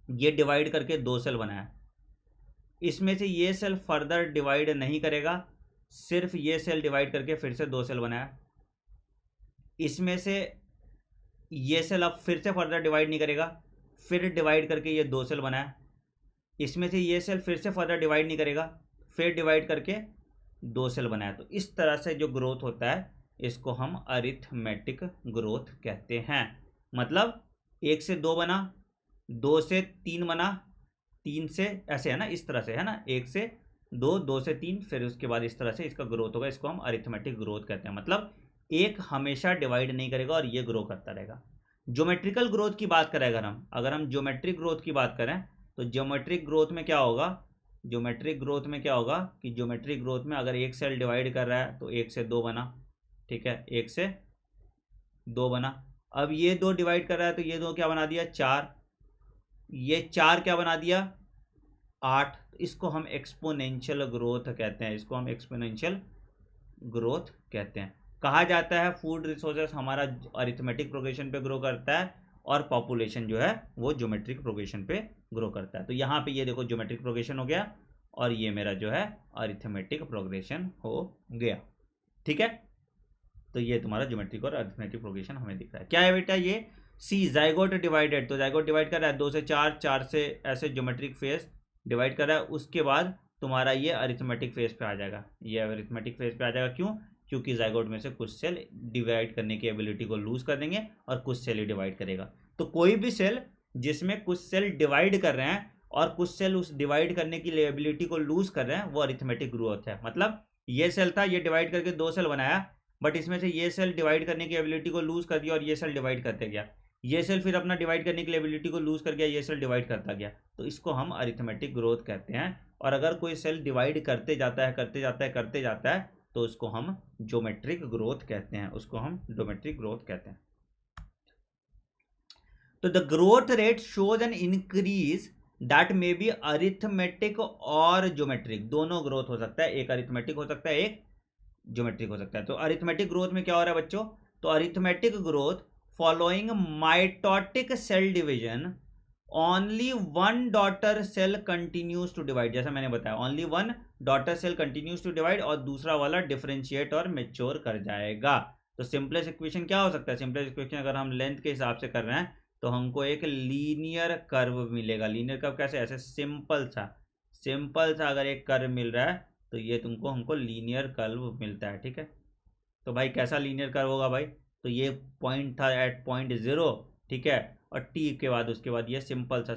[SPEAKER 1] ये डिवाइड करके 2 सेल बनाया, इसमें से ये सेल फर्दर डिवाइड नहीं करेगा, सिर्फ ये सेल डिवाइड करके फिर से 2 सेल बनाया, इसमें से ये सेल अब फिर से फर्दर डिवाइड नहीं करेगा, फिर डिवाइड करके ये 2 सेल बनाया, इसमें से ये सेल फिर से फर्दर डिवाइड नहीं करेगा, फिर डिवाइड करके 2 सेल बनाया। तो इस तरह से जो ग्रोथ होता है इसको हम अरिथमेटिक ग्रोथ कहते हैं। मतलब 1 से 2 बना, 2 से 3 बना, 3 से ऐसे, है ना, इस तरह से, है ना, 1 से 2, 2 से 3, फिर उसके बाद इस तरह से इसका ग्रोथ होगा। इसको हम अरिथमेटिक ग्रोथ कहते हैं। मतलब एक हमेशा डिवाइड नहीं करेगा और ये ग्रो करता रहेगा। ज्योमेट्रिकल ग्रोथ की बात करें अगर हम ज्योमेट्रिक ग्रोथ की बात करें तो ज्योमेट्रिक ग्रोथ में क्या होगा, ज्योमेट्रिक ग्रोथ में क्या होगा कि ज्योमेट्रिक ग्रोथ में अगर एक सेल डिवाइड कर रहा है तो 1 से 2 बना, ठीक है, 1 से 2 बना। अब ये 2 डिवाइड कर रहा है तो ये 2 क्या बना दिया, 4, ये 4 क्या बना दिया, 8। तो इसको हम एक्सपोनेंशियल ग्रोथ कहते हैं, इसको हम एक्सपोनेंशियल ग्रोथ कहते हैं। कहा जाता है फूड रिसोर्सेस हमारा अरिथमेटिक प्रोग्रेशन पे ग्रो करता है, और पॉपुलेशन जो है वो ज्योमेट्रिक प्रोग्रेशन पे ग्रो करता है। तो यहाँ पे ये देखो ज्योमेट्रिक प्रोग्रेशन हो गया, और ये मेरा जो है अरिथमेटिक प्रोग्रेशन हो गया। ठीक है। तो ये तुम्हारा ज्योमेट्रिक और अरिथमेटिक प्रोग्रेशन हमें दिख रहा है। क्या है बेटा, ये सी जाइगोट डिवाइडेड। तो जाइगोट डिवाइड कर रहा है 2 से 4, 4 से ऐसे ज्योमेट्रिक फेज डिवाइड कर रहा है, उसके बाद तुम्हारा ये अरिथमेटिक फेज पे आ जाएगा। ये अरिथमेटिक फेज पे आ जाएगा, क्यों, क्योंकि जाइगोट में से कुछ सेल डिवाइड करने की एबिलिटी को लूज कर देंगे और कुछ सेल ही डिवाइड करेगा। तो कोई भी सेल जिसमें कुछ सेल डिवाइड कर रहे हैं और कुछ सेल उस डिवाइड करने की एबिलिटी को लूज कर रहे हैं, वो अरिथमेटिक ग्रोथ है। मतलब ये सेल था, ये डिवाइड करके 2 सेल बनाया, बट इसमें से ये सेल डिवाइड करने की एबिलिटी को लूज कर दिया और ये सेल डिवाइड करते गया, ये सेल फिर अपना डिवाइड करने की एबिलिटी को लूज कर गया, ये सेल डिवाइड करता गया। तो इसको हम अरिथमेटिक ग्रोथ कहते हैं। और अगर कोई सेल डिवाइड करते जाता है करते जाता है करते जाता है तो उसको हम ज्योमेट्रिक ग्रोथ कहते हैं, उसको हम ज्योमेट्रिक ग्रोथ कहते हैं। तो the growth rate shows an increase that may be arithmetic और ज्योमेट्रिक, दोनों ग्रोथ हो सकता है, एक अरिथमेटिक हो सकता है, एक ज्योमेट्रिक हो सकता है। तो अरिथमेटिक ग्रोथ में क्या हो रहा है बच्चों, तो arithmetic growth following mitotic cell division only one daughter cell continues to divide, जैसा मैंने बताया only one daughter cell continues to divide, और दूसरा वाला डिफरेंशिएट और मेच्योर कर जाएगा। तो सिंपलेस्ट इक्वेशन क्या हो सकता है, सिंपलेस्ट इक्वेशन अगर हम लेंथ के हिसाब से कर रहे हैं तो हमको एक लीनियर कर्व मिलेगा। लीनियर कर्व कैसे, ऐसे सिंपल सा अगर एक कर्व मिल रहा है तो ये तुमको हमको लीनियर कर्व मिलता है, ठीक है। तो भाई कैसा लीनियर कर्व होगा भाई, तो ये पॉइंट था एट पॉइंट जीरो, ठीक है, और टी के बाद उसके बाद ये सिंपल सा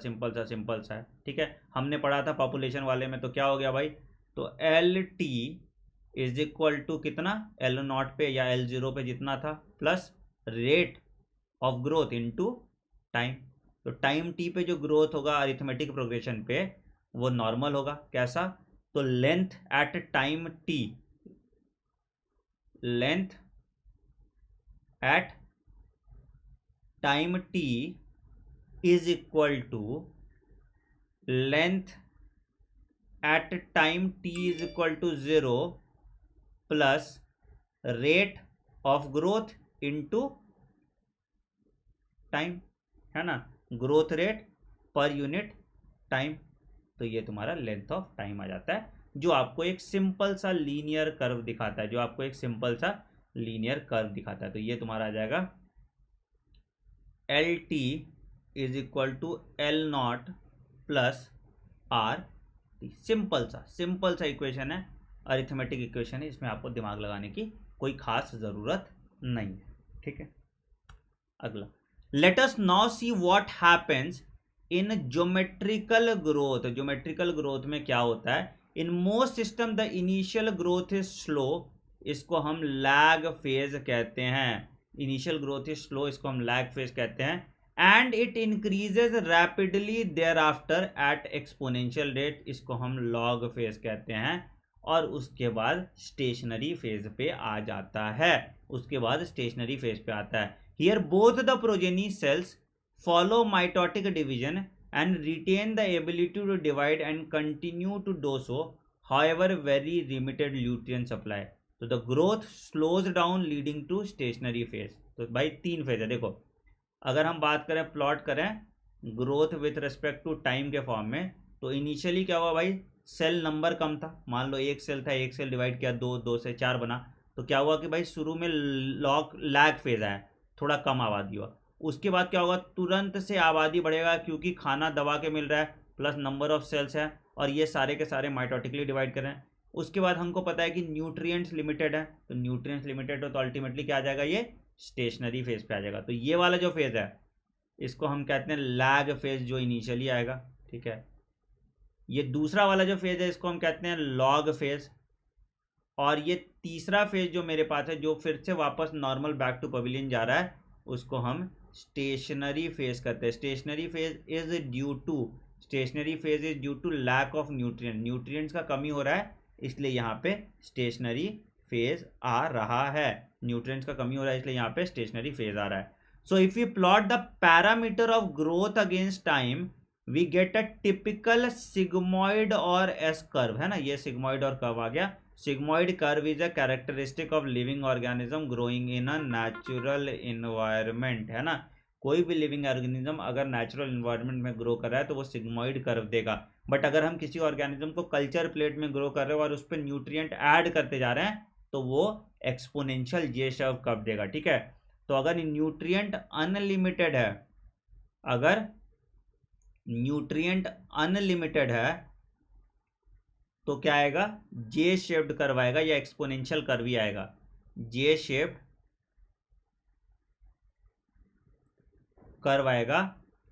[SPEAKER 1] है, ठीक है। हमने पढ़ा था पॉपुलेशन वाले में, तो क्या हो गया भाई, तो L T is equal to कितना, एल नॉट पे या एल जीरो पे जितना था, plus rate of growth into time. तो टाइम टी पे जो ग्रोथ होगा अरिथमेटिक प्रोग्रेशन पे वो नॉर्मल होगा, कैसा, तो length at time T, length at time T is equal to length at time T is equal to 0 plus rate of growth into time, है ना, growth rate per unit time. तो ये तुम्हारा लेंथ ऑफ टाइम आ जाता है, जो आपको एक सिंपल सा लीनियर कर्व दिखाता है, जो आपको एक सिंपल सा लीनियर कर्व दिखाता है। तो ये तुम्हारा आ जाएगा L T is equal to L naught plus R T. Simple सा इक्वेशन है, अरिथमेटिक इक्वेशन है, इसमें आपको दिमाग लगाने की कोई खास ज़रूरत नहीं है, ठीक है। अगला, let us now see what happens in geometrical growth. Geometrical growth में क्या होता है, in most system the initial growth is slow, इसको हम लैग फेज कहते हैं। इनिशियल ग्रोथ इज स्लो, इसको हम लैग फेज कहते हैं। And it increases rapidly thereafter at exponential rate, इसको हम लॉग फेज कहते हैं। और उसके बाद स्टेशनरी फेज पे आ जाता है, उसके बाद स्टेशनरी फेज पे आता है। Here both the progeny cells follow mitotic division and retain the ability to divide and continue to do so, however very limited nutrient supply. तो the growth slows down leading to stationary phase। तो भाई तीन phase है, देखो अगर हम बात करें प्लॉट करें growth with respect to time के फॉर्म में, तो इनिशियली क्या हुआ भाई, सेल नंबर कम था, मान लो एक सेल था, एक सेल डिवाइड किया, दो, दो से चार बना, तो क्या हुआ कि भाई शुरू में लैग फेज आया, थोड़ा कम आबादी हुआ। उसके बाद क्या होगा, तुरंत से आबादी बढ़ेगा क्योंकि खाना दबा के मिल रहा है, प्लस नंबर ऑफ सेल्स है, और ये सारे के सारे माइटोटिकली डिवाइड कर रहे हैं। उसके बाद हमको पता है कि न्यूट्रिएंट्स लिमिटेड है, तो न्यूट्रिएंट्स लिमिटेड हो तो अल्टीमेटली क्या आ जाएगा, ये स्टेशनरी फेज पे आ जाएगा। तो ये वाला जो फेज है इसको हम कहते हैं लैग फेज, जो इनिशियली आएगा, ठीक है। ये दूसरा वाला जो फेज है इसको हम कहते हैं लॉग फेज। और ये तीसरा फेज जो मेरे पास है, जो फिर से वापस नॉर्मल बैक टू पवेलियन जा रहा है, उसको हम स्टेशनरी फेज कहते हैं। Stationary phase is due to lack of nutrient, nutrients का कमी हो रहा है, इसलिए यहाँ पे स्टेशनरी फेज आ रहा है, न्यूट्रिएंट्स का कमी हो रहा है इसलिए यहाँ पे स्टेशनरी फेज आ रहा है। So if you plot the parameter of growth against time, we get a typical sigmoid और एस कर्व, है ना, ये सिग्मॉइड और कर्व आ गया। sigmoid curve is a characteristic of living organism growing in a natural environment, है ना, कोई भी लिविंग ऑर्गेनिज्म अगर नेचुरल इन्वायरमेंट में ग्रो कर रहा है तो वो सिग्मॉइड कर्व देगा। बट अगर हम किसी ऑर्गेनिज्म को कल्चर प्लेट में ग्रो कर रहे हो और उस पर न्यूट्रिएंट ऐड करते जा रहे हैं तो वो एक्सपोनेंशियल जे शेप कर्व देगा, ठीक है। तो अगर न्यूट्रिएंट अनलिमिटेड है, अगर न्यूट्रिएंट अनलिमिटेड है तो क्या आएगा, जे शेप्ड कर्व आएगा या एक्सपोनेंशियल कर्व ही आएगा, जे शेप्ड कर्व आएगा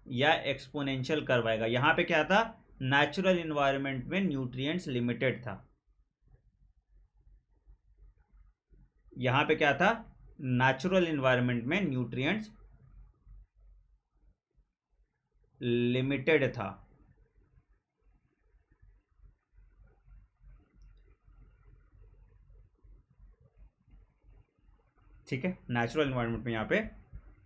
[SPEAKER 1] या एक्सपोनेंशियल कर्व आएगा। यहां पे क्या था, नेचुरल इन्वायरमेंट में न्यूट्रिएंट्स लिमिटेड था, यहां पे क्या था, नेचुरल इन्वायरमेंट में न्यूट्रिएंट्स लिमिटेड था। ठीक है, नेचुरल इन्वायरमेंट में यहाँ पे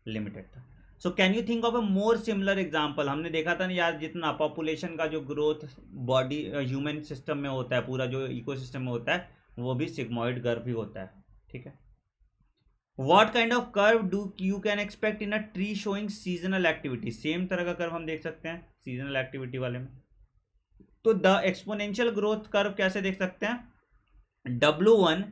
[SPEAKER 1] लिमिटेड था। So can you think of a more similar example? हमने देखा था ना यार, जितना पॉपुलेशन का जो ग्रोथ बॉडी ह्यूमन सिस्टम में होता है, पूरा जो इकोसिस्टम में होता है, वो भी सिग्मॉइड कर्व ही होता है, ठीक है। What kind of curve do you can expect in a tree showing seasonal activity? Same तरह का कर्व हम देख सकते हैं सीजनल एक्टिविटी वाले में। तो द एक्सपोनेंशियल ग्रोथ कर्व कैसे देख सकते हैं? W1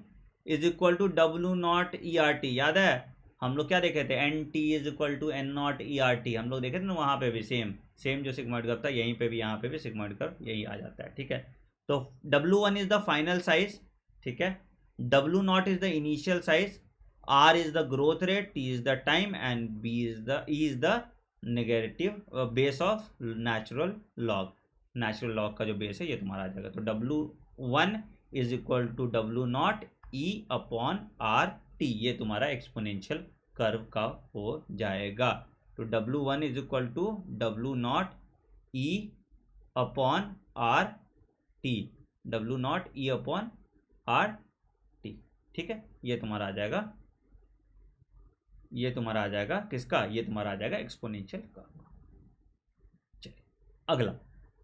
[SPEAKER 1] is equal to W0 ERT। याद है हम लोग क्या देखे थे? NT is equal to N0 ERT। हम लोग देखे थे ना, वहां पे भी सेम जो सिग्मॉइड कर्व था, यहीं पे भी, यहाँ पे भी सिग्मॉइड कर्व यही आ जाता है, ठीक है। तो W1 is the final size, ठीक है। W0 is the initial size, R is the growth rate, T is the time, and E is the negative base of natural log। Natural log का जो बेस है ये तुम्हारा आ जाएगा। तो W1 is equal to W0 E upon RT, ये तुम्हारा एक्सपोनेंशियल कर्व का हो जाएगा। तो W1 is equal to W0 E upon RT, W0 E upon RT, ठीक है। ये तुम्हारा आ जाएगा, ये तुम्हारा आ जाएगा किसका? ये तुम्हारा आ जाएगा एक्सपोनेंशियल कर्व। चलिए अगला।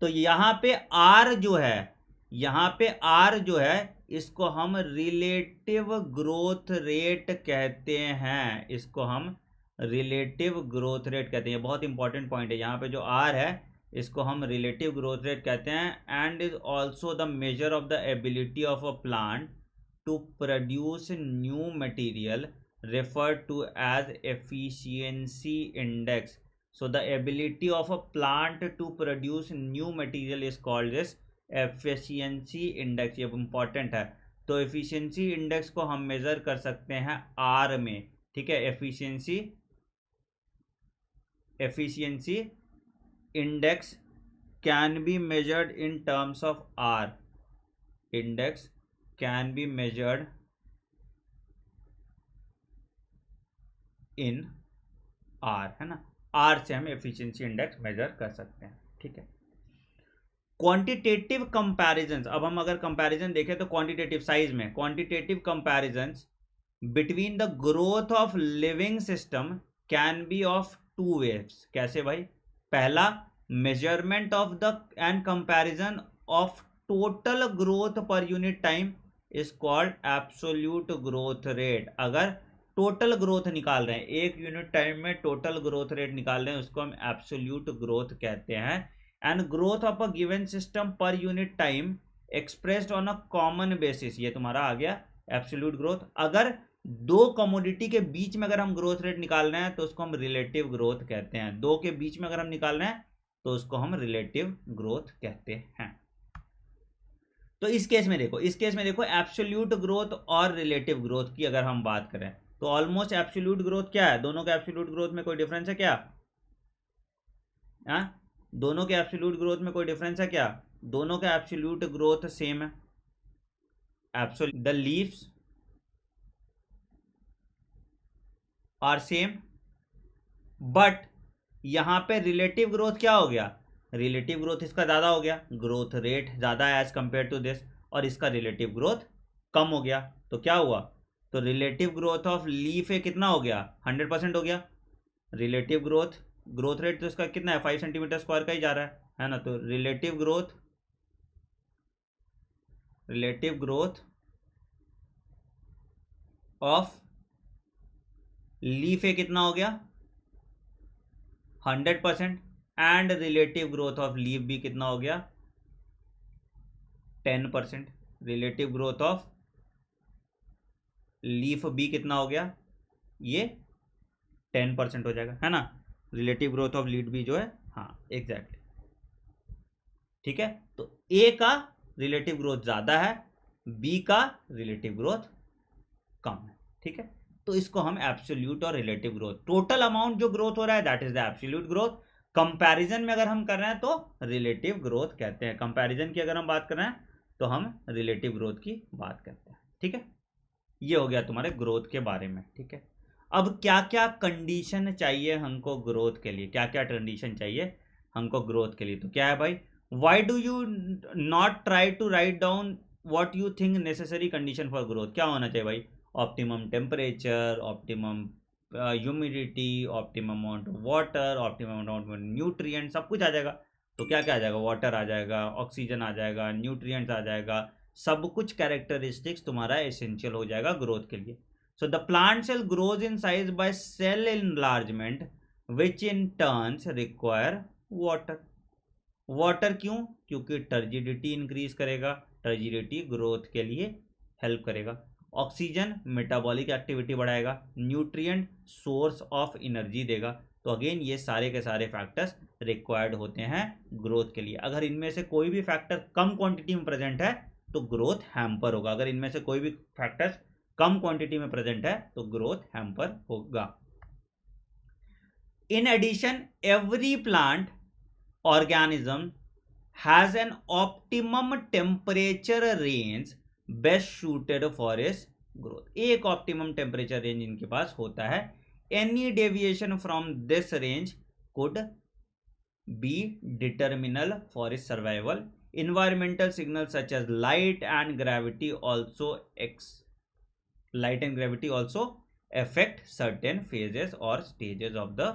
[SPEAKER 1] तो यहाँ पे R जो है, यहाँ पे R जो है, इसको हम रिलेटिव ग्रोथ रेट कहते हैं। इसको हम रिलेटिव ग्रोथ रेट कहते हैं। बहुत इंपॉर्टेंट पॉइंट है। यहाँ पे जो R है इसको हम रिलेटिव ग्रोथ रेट कहते हैं। And is also the measure of the ability of a plant to produce new material referred to as efficiency index. So the ability of a plant to produce new material is called as efficiency index। ये important है। तो efficiency index को हम major कर सकते हैं R में, ठीक है। efficiency index can be measured in terms of R। index can be measured in R, है ना। R से हम एफिशिएंसी इंडेक्स मेजर कर सकते हैं, ठीक है। क्वांटिटेटिव कंपैरिजंस, अब हम अगर कंपैरिजन देखें तो क्वांटिटेटिव साइज में, quantitative comparisons between the growth of living system can be of two waves. कैसे भाई? पहला, measurement of the end comparison of total growth पर unit time is called absolute growth rate. अगर total growth निकाल रहे हैं, एक यूनिट टाइम में टोटल ग्रोथ रेट निकाल रहे हैं, उसको हम एब्सोल्यूट ग्रोथ कहते हैं। And growth of a given system पर unit time expressed on a common basis, ये तुम्हारा आ गया एब्सोल्यूट ग्रोथ। अगर दो कमोडिटी के बीच में अगर हम ग्रोथ रेट निकाल रहे हैं तो उसको हम रिलेटिव ग्रोथ कहते हैं। दो के बीच में अगर हम निकाल रहे हैं तो उसको हम रिलेटिव ग्रोथ कहते हैं। तो इस केस में देखो एब्सोल्यूट ग्रोथ और रिलेटिव ग्रोथ की अगर हम बात करें तो ऑलमोस्ट एब्सोल्यूट ग्रोथ क्या है? दोनों के एब्सोल्यूट ग्रोथ में कोई डिफरेंस है क्या? दोनों के एब्सोल्यूट ग्रोथ में कोई डिफरेंस है क्या? दोनों का एब्सोल्यूट ग्रोथ सेम है। Absolute the leaves are same, but यहां पे रिलेटिव ग्रोथ क्या हो गया? रिलेटिव ग्रोथ इसका ज्यादा हो गया, ग्रोथ रेट ज्यादा है एज कंपेयर टू दिस, और इसका रिलेटिव ग्रोथ कम हो गया। तो क्या हुआ? तो रिलेटिव ग्रोथ ऑफ लीफ है कितना हो गया? 100% हो गया। रिलेटिव ग्रोथ रेट तो इसका कितना है? 5 सेंटीमीटर स्क्वायर का ही जा रहा है ना। तो रिलेटिव ग्रोथ ऑफ लीफ है कितना हो गया? 100%। And relative growth of leaf भी कितना हो गया? 10%। रिलेटिव ग्रोथ ऑफ लीफ भी कितना हो गया? ये 10% हो जाएगा, है ना। रिलेटिव ग्रोथ ऑफ लीड भी जो है, हाँ एग्जैक्टली, ठीक है। तो ए का रिलेटिव ग्रोथ ज्यादा है, बी का रिलेटिव ग्रोथ कम है, ठीक है। तो इसको हम एब्सोल्यूट और रिलेटिव ग्रोथ, टोटल अमाउंट जो ग्रोथ हो रहा है that is the absolute growth. Comparison में अगर हम कर रहे हैं तो रिलेटिव ग्रोथ कहते हैं। कंपैरिजन की अगर हम बात कर रहे हैं तो हम रिलेटिव ग्रोथ की बात करते हैं, ठीक है। ये हो गया तुम्हारे ग्रोथ के बारे में, ठीक है। अब क्या क्या कंडीशन चाहिए हमको ग्रोथ के लिए? क्या क्या कंडीशन चाहिए हमको ग्रोथ के लिए? तो क्या है भाई? Why do you not try to write down what you think necessary condition for growth? क्या होना चाहिए भाई? Optimum temperature, optimum humidity, optimum amount of water, optimum amount of nutrient, सब कुछ आ जाएगा। तो क्या क्या आ जाएगा, वाटर आ जाएगा, ऑक्सीजन आ जाएगा, न्यूट्रिएंट्स आ जाएगा, सब कुछ कैरेक्टरिस्टिक्स तुम्हारा एसेंशियल हो जाएगा ग्रोथ के लिए। So the plant cell grows in size by cell enlargement which in turns require water. Water क्यों? क्योंकि टर्जिडिटी इंक्रीज करेगा, टर्जिडिटी ग्रोथ के लिए हेल्प करेगा। ऑक्सीजन मेटाबॉलिक एक्टिविटी बढ़ाएगा, न्यूट्रिएंट सोर्स ऑफ एनर्जी देगा। तो अगेन ये सारे के सारे फैक्टर्स रिक्वायर्ड होते हैं ग्रोथ के लिए। अगर इनमें से कोई भी फैक्टर कम क्वांटिटी में प्रेजेंट है तो ग्रोथ हैम्पर होगा। अगर इनमें से कोई भी फैक्टर्स कम क्वांटिटी में प्रेजेंट है तो ग्रोथ हैम्पर होगा। In addition every plant organism has an optimum temperature range best suited for its growth. एक ऑप्टिमम टेम्परेचर रेंज इनके पास होता है। Any deviation from this range could be detrimental for its survival. Environmental signals such as light and gravity also affect certain phases or stages of the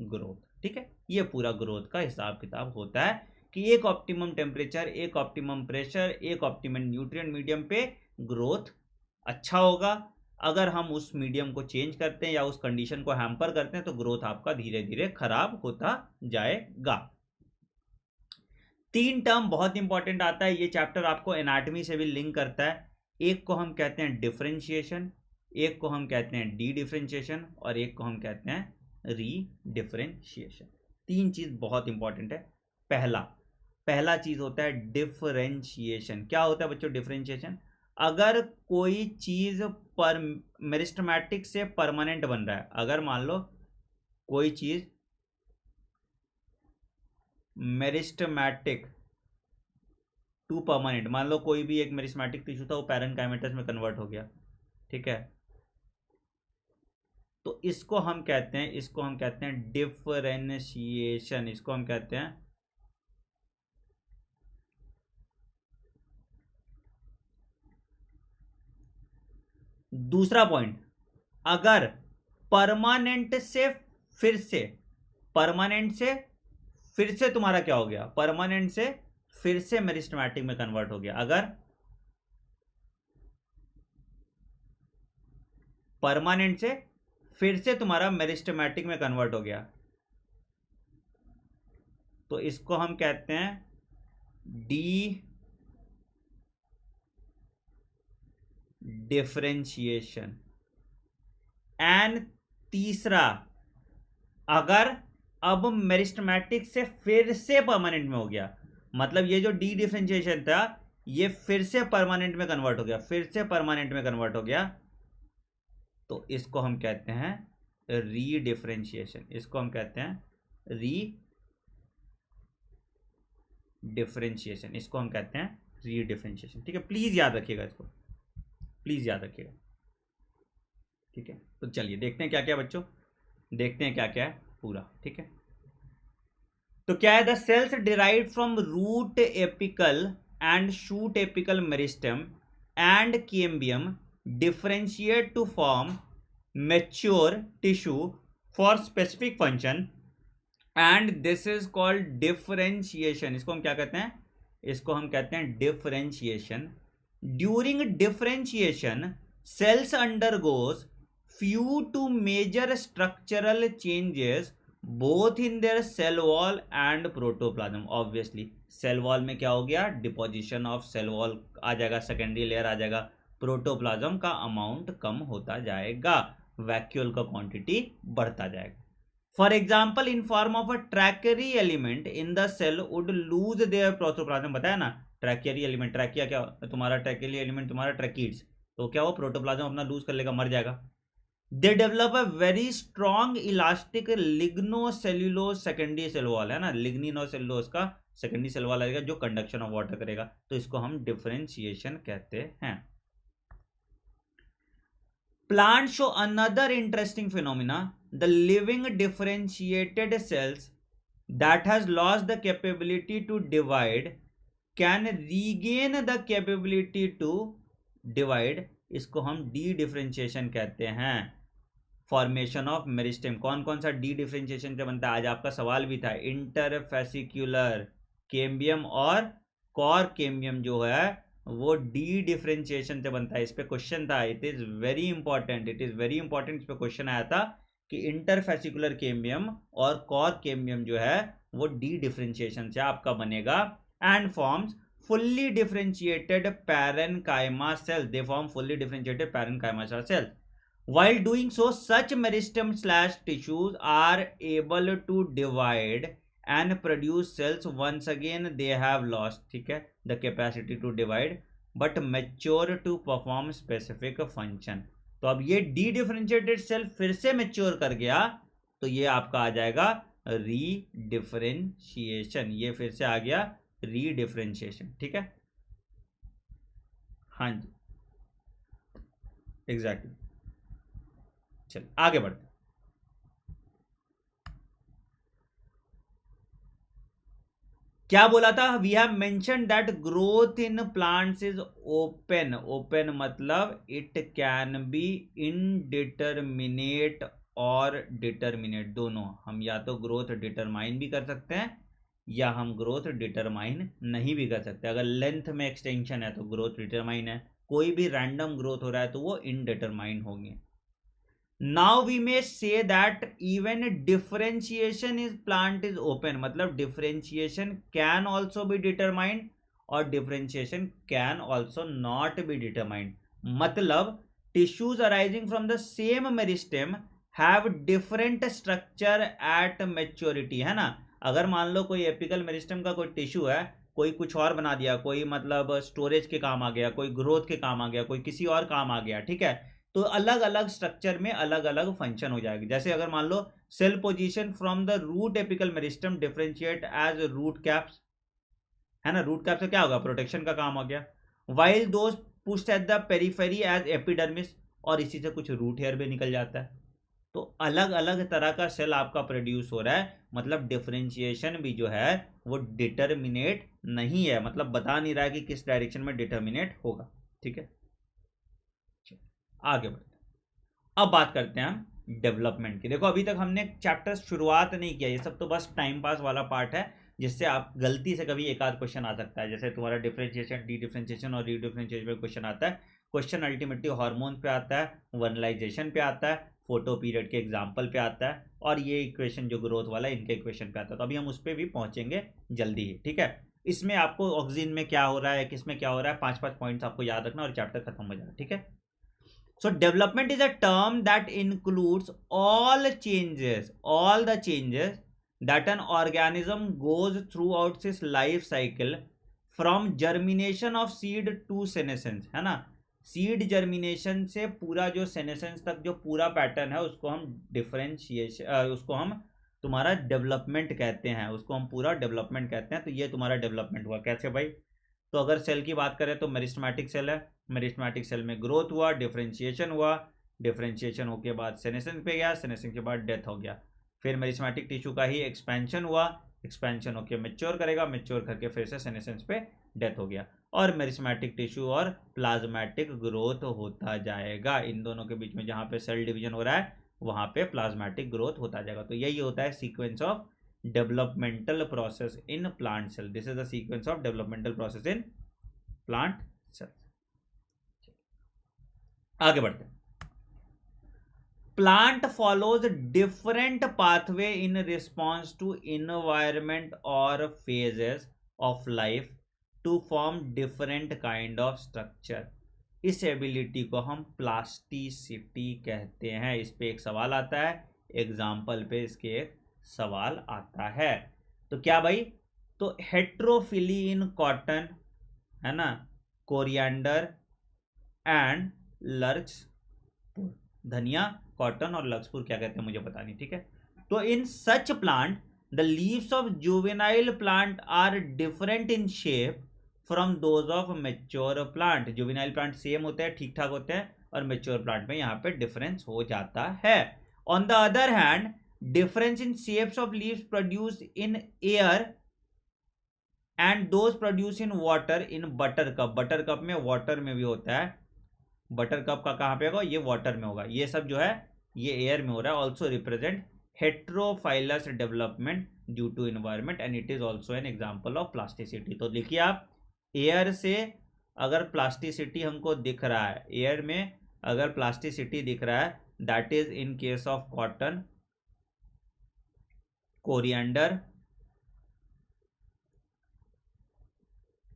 [SPEAKER 1] growth। ठीक है, ये पूरा growth का हिसाब किताब होता है कि एक ऑप्टिमम टेम्परेचर, एक ऑप्टिमम प्रेशर, एक ऑप्टिमम न्यूट्रिएंट मीडियम पे ग्रोथ अच्छा होगा। अगर हम उस मीडियम को चेंज करते हैं या उस कंडीशन को हैम्पर करते हैं तो ग्रोथ आपका धीरे धीरे खराब होता जाएगा। 3 टर्म बहुत इंपॉर्टेंट आता है, ये चैप्टर आपको एनाटॉमी से भी लिंक करता है। एक को हम कहते हैं डिफरेंशिएशन, एक को हम कहते हैं डी डिफरेंशिएशन और एक को हम कहते हैं री डिफरेंशिएशन। 3 चीज बहुत इंपॉर्टेंट है। पहला चीज होता है डिफरेंशिएशन। क्या होता है बच्चों डिफरेंशिएशन? अगर कोई चीज पर मेरिस्टेमेटिक से परमानेंट बन रहा है, अगर मान लो कोई चीज मेरिस्टेमेटिक टू परमानेंट, मान लो कोई भी एक मेरिस्टेमेटिक टिश्यू था वो पैरेन्काइमेटस में कन्वर्ट हो गया, ठीक है, तो इसको हम कहते हैं डिफरेंशिएशन। इसको हम कहते हैं दूसरा पॉइंट, अगर परमानेंट से फिर से तुम्हारा क्या हो गया, परमानेंट से फिर से मेरिस्टेमेटिक में कन्वर्ट हो गया। अगर परमानेंट से फिर से तुम्हारा मेरिस्टेमेटिक में कन्वर्ट हो गया तो इसको हम कहते हैं डी डिफरेंशिएशन। एंड तीसरा, अगर अब मेरिस्टेमेटिक से फिर से परमानेंट में हो गया, मतलब ये जो डी डिफरेंशिएशन था ये फिर से परमानेंट में कन्वर्ट हो गया, तो इसको हम कहते हैं री डिफरेंशिएशन। ठीक है, प्लीज याद रखिएगा ठीक है। तो चलिए देखते हैं क्या क्या बच्चों, है पूरा। ठीक है, तो क्या है, the cells derived from root apical and shoot apical meristem and cambium differentiate to form mature tissue for specific function and this is called differentiation. इसको हम क्या कहते हैं? इसको हम कहते हैं differentiation. During differentiation cells undergoes few to major structural changes both in their cell wall and protoplasm। obviously cell wall में क्या हो गया, डिपोजिशन ऑफ सेल वॉल आ जाएगा, सेकेंडरी लेयर आ जाएगा, प्रोटोप्लाज्म का अमाउंट कम होता जाएगा, वैक्यूल का क्वांटिटी बढ़ता जाएगा। For example in form of a tracheary element in the cell would lose their protoplasm. बताया ना, ट्रैकेरी एलिमेंट, ट्रैकिया क्या तुम्हारा, ट्रैकेरी एलिमेंट तुम्हारा ट्रैकीड्स, तो क्या वो प्रोटोप्लाज्म अपना लूज कर लेगा, मर जाएगा। They develop a very strong elastic lignocellulose secondary cell wall, है ना, लिग्निन और सेल्यूलोज का सेकेंडरी सेल वॉल आएगा जो कंडक्शन ऑफ वाटर करेगा, तो इसको हम डिफरेंशिएशन कहते हैं। Plant show another interesting phenomena, the living differentiated cells that has lost the capability to divide can regain the capability to divide. इसको हम डी डिफरेंशिएशन कहते हैं। Formation of meristem. कौन कौन सा डी डिफरेंशिएशन से बनता है, आज आपका सवाल भी था। इंटरफेसिक्युलर कैम्बियम और कॉर कैम्बियम जो है वो डी डिफरेंशिएशन से बनता है। इस पे क्वेश्चन था, it is very important, it is very important. इस पे क्वेश्चन आया था कि इंटरफेसिकुलर कैम्बियम और कॉर कैम्बियम जो है वो डी डिफरेंशिएशन से आपका बनेगा and forms fully differentiated parenchyma cells. They form fully differentiated parenchyma cells. While doing so, such meristem slash tissues are able to divide and produce cells. Once again, they have lost, ठीक है, the capacity to divide, but mature to perform specific function. तो अब ये D differentiated cell फिर से mature कर गया, तो ये आपका आ जाएगा रीडिफरेंशिएशन। ये फिर से आ गया रीडिफरेंशिएशन, ठीक है। हाँ जी, एग्जैक्टली। चल आगे बढ़ते। क्या बोला था, we have mention that growth in plants is open. Open मतलब इट कैन बी इनडिटरमिनेट और डिटरमिनेट, दोनों। हम या तो ग्रोथ डिटरमाइन भी कर सकते हैं या हम ग्रोथ डिटरमाइन नहीं भी कर सकते। अगर लेंथ में एक्सटेंशन है तो ग्रोथ डिटरमाइन है, कोई भी रैंडम ग्रोथ हो रहा है तो वो इनडिटरमाइन होंगे। Now we may say that even differentiation is plant is open, मतलब differentiation can also be determined और differentiation can also not be determined. मतलब tissues arising from the same meristem have different structure at maturity, है ना। अगर मान लो कोई apical meristem का कोई टिश्यू है, कोई कुछ और बना दिया, कोई मतलब स्टोरेज के काम आ गया, कोई ग्रोथ के काम आ गया, कोई किसी और काम आ गया, ठीक है, तो अलग अलग स्ट्रक्चर में अलग अलग फंक्शन हो जाएगी। जैसे अगर मान लो cell position from the root apical meristem differentiate as root caps, है ना। रूट कैप से क्या होगा, प्रोटेक्शन का काम हो गया। While those pushed at the periphery as epidermis, और इसी से कुछ रूट हेयर भी निकल जाता है। तो अलग अलग तरह का सेल आपका प्रोड्यूस हो रहा है, मतलब डिफरेंशिएशन भी जो है वो डिटरमिनेट नहीं है, मतलब बता नहीं रहा है कि किस डायरेक्शन में डिटरमिनेट होगा, ठीक है। आगे बढ़ते हैं, अब बात करते हैं हम डेवलपमेंट की। देखो अभी तक हमने चैप्टर शुरुआत नहीं किया, ये सब तो बस टाइम पास वाला पार्ट है, जिससे आप गलती से कभी एक आध क्वेश्चन आ सकता है। जैसे तुम्हारा डिफरेंशिएशन, डी डिफरेंशिएशन और रीडिफरेंशिएशन पे क्वेश्चन आता है। क्वेश्चन अल्टीमेटली हार्मोन्स पे आता है, वर्नलाइजेशन पे आता है, फोटो पीरियड के एग्जाम्पल पे आता है, और ये इक्वेशन जो ग्रोथ वाला है इनके इक्वेशन पे आता है। तो अभी हम उस पर भी पहुंचेंगे जल्दी ही, ठीक है। इसमें आपको ऑक्सीजन में क्या हो रहा है, किसमें क्या हो रहा है, 5-5 पॉइंट्स आपको याद रखना और चैप्टर खत्म हो जाएगा, ठीक है। So development is a term that includes all the changes that an organism goes throughout its life cycle from germination of seed to senescence, है ना। सीड जर्मिनेशन से पूरा जो सेनेसेंस तक जो पूरा पैटर्न है उसको हम डिफरेंशिएशन, उसको हम तुम्हारा डेवलपमेंट कहते हैं, उसको हम पूरा डेवलपमेंट कहते हैं। तो ये तुम्हारा डेवलपमेंट हुआ कैसे भाई, तो अगर सेल की बात करें तो मेरिस्टेमेटिक सेल है, मेरिस्टेमेटिक सेल में ग्रोथ हुआ, डिफरेंशिएशन हुआ, डिफरेंशिएशन होके बाद सेनेसेंस पे गया, सेनेसेंस के बाद डेथ हो गया, फिर मेरिस्टेमेटिक टिश्यू का ही एक्सपेंशन हुआ, एक्सपेंशन होके मैच्योर करेगा, मैच्योर करके फिर से सेनेसेंस पे डेथ हो गया, और मेरिस्टेमेटिक टिश्यू और प्लाज्मेटिक ग्रोथ होता जाएगा। इन दोनों के बीच में जहाँ पे सेल डिवीजन हो रहा है वहाँ पे प्लाज्मेटिक ग्रोथ होता जाएगा। तो यही होता है sequence of developmental process in plant cell. This is the sequence of developmental process in plant cell. आगे बढ़ते हैं। Plant follows different pathway in response to environment or phases of life to form different kind of structure. इस ability को हम plasticity कहते हैं। इस पे एक सवाल आता है, एग्जाम्पल पे इसके एक सवाल आता है। तो क्या भाई, तो हेट्रोफिली इन कॉटन, है ना, कोरिएंडर एंड लर्चपुर। धनिया, कॉटन और लक्सपुर क्या कहते हैं मुझे पता नहीं, ठीक है। तो in such plant the leaves of juvenile plant are different in shape from those of mature plant. Juvenile plant same होते हैं, ठीक ठाक होते हैं, और मेच्योर प्लांट में यहाँ पे डिफरेंस हो जाता है। On the other hand difference in shapes of leaves produced in air and those produced in water in buttercup. buttercup में water में भी होता है, buttercup का कहाँ पे होगा, ये water में होगा। ये सब जो है ये एयर में हो रहा है, also represent heterophyllous development due to environment and it is also an example of plasticity. तो देखिए आप, एयर से अगर प्लास्टिसिटी हमको दिख रहा है, एयर में अगर प्लास्टिसिटी दिख रहा है, that is in case of cotton, coriander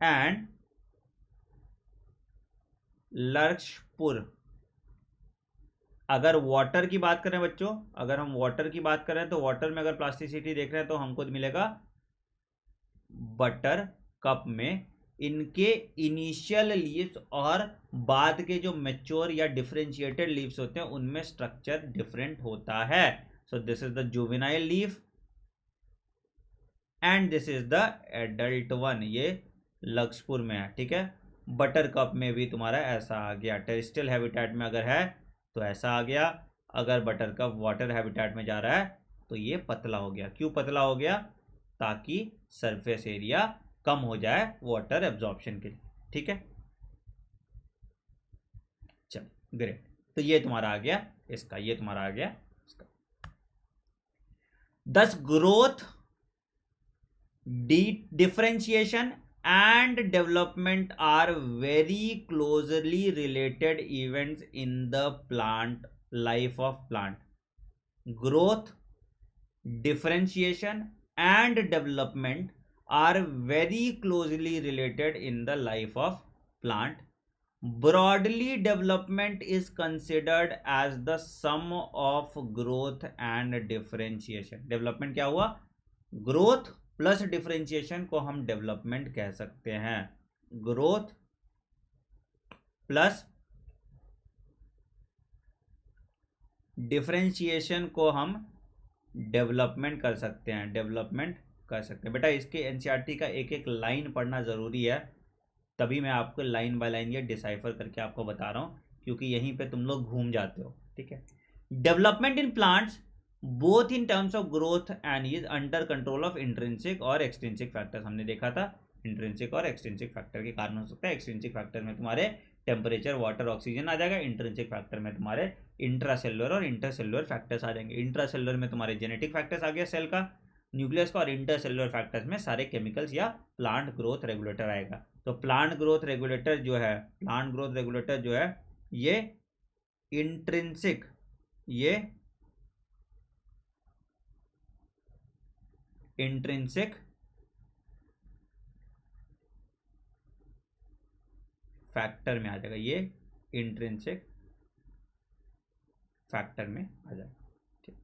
[SPEAKER 1] and larkspur. अगर वाटर की बात करें बच्चों, अगर हम वाटर की बात करें तो वाटर में अगर प्लास्टिसिटी देख रहे हैं तो हमको मिलेगा बटर कप में। इनके इनिशियल लीव्स और बाद के जो मैच्योर या डिफरेंशिएटेड लीव्स होते हैं उनमें स्ट्रक्चर डिफरेंट होता है। So this is the juvenile leaf and this is the adult one, ये लक्ष्यपुर में है, ठीक है। बटर कप में भी तुम्हारा ऐसा आ गया, टेरेस्ट्रियल हैबिटेट में अगर है तो ऐसा आ गया, अगर बटर कप वाटर हैबिटेट में जा रहा है तो ये पतला हो गया। क्यों पतला हो गया? ताकि सरफेस एरिया कम हो जाए वाटर एब्जॉर्प्शन के लिए, ठीक है। चलो ग्रेट, तो ये तुम्हारा आ गया इसका, ये तुम्हारा आ गया इसका। दस growth, differentiation and development are very closely related events in the plant life of plant. Growth, differentiation and development are very closely related in the life of plant. Broadly, development is considered as the sum of growth and differentiation. Development क्या हुआ? Growth plus differentiation को हम development कह सकते हैं। Growth plus differentiation को हम development कर सकते हैं, डेवलपमेंट कर सकते हैं। बेटा इसके एनसीईआरटी का एक एक लाइन पढ़ना ज़रूरी है, तभी मैं आपको लाइन बाय लाइन ये डिसाइफर करके आपको बता रहा हूँ, क्योंकि यहीं पे तुम लोग घूम जाते हो, ठीक है। Development in plants both in terms of growth and is under control of intrinsic और एक्सट्रिंसिक फैक्टर्स। हमने देखा था इंट्रिंसिक और एक्सट्रिंसिक फैक्टर के कारण हो सकता है। एक्सट्रिंसिक फैक्टर में तुम्हारे टेम्परेचर, वाटर, ऑक्सीजन आ जाएगा। इंट्रिंसिक फैक्टर में तुम्हारे इंट्रासेलुलर और इंटरसेलुलर फैक्टर्स आ जाएंगे। इंट्रासेलुलर में तुम्हारे जेनेटिक फैक्टर्स आ गया सेल का, न्यूक्लियस का, और इंटरसेलुलर फैक्टर्स में सारे केमिकल्स या प्लांट ग्रोथ रेगुलेटर आएगा। तो प्लांट ग्रोथ रेगुलेटर जो है, प्लांट ग्रोथ रेगुलेटर जो है ये इंट्रिंसिक, ये इंट्रिंसिक फैक्टर में आ जाएगा, ये इंट्रिंसिक फैक्टर में आ जाएगा, ठीक।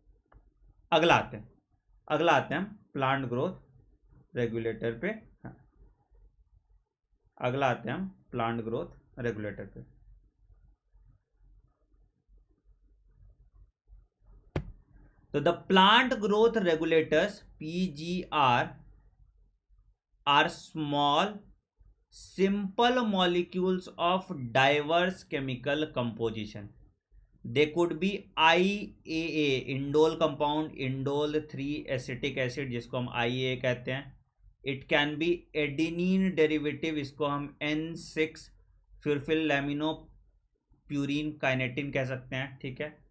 [SPEAKER 1] अगला आते हैं हम प्लांट ग्रोथ रेगुलेटर पे। हाँ, अगला आते हैं हम प्लांट ग्रोथ रेगुलेटर पे। तो the plant growth regulators PGR are small simple molecules of diverse chemical composition. They could be IAA indole compound, indole 3 acetic acid जिसको हम IAA कहते हैं. It can be adenine derivative, इसको हम N6 फुर्फिलैमिनोप्यूरिन kinetin कह सकते हैं, ठीक है।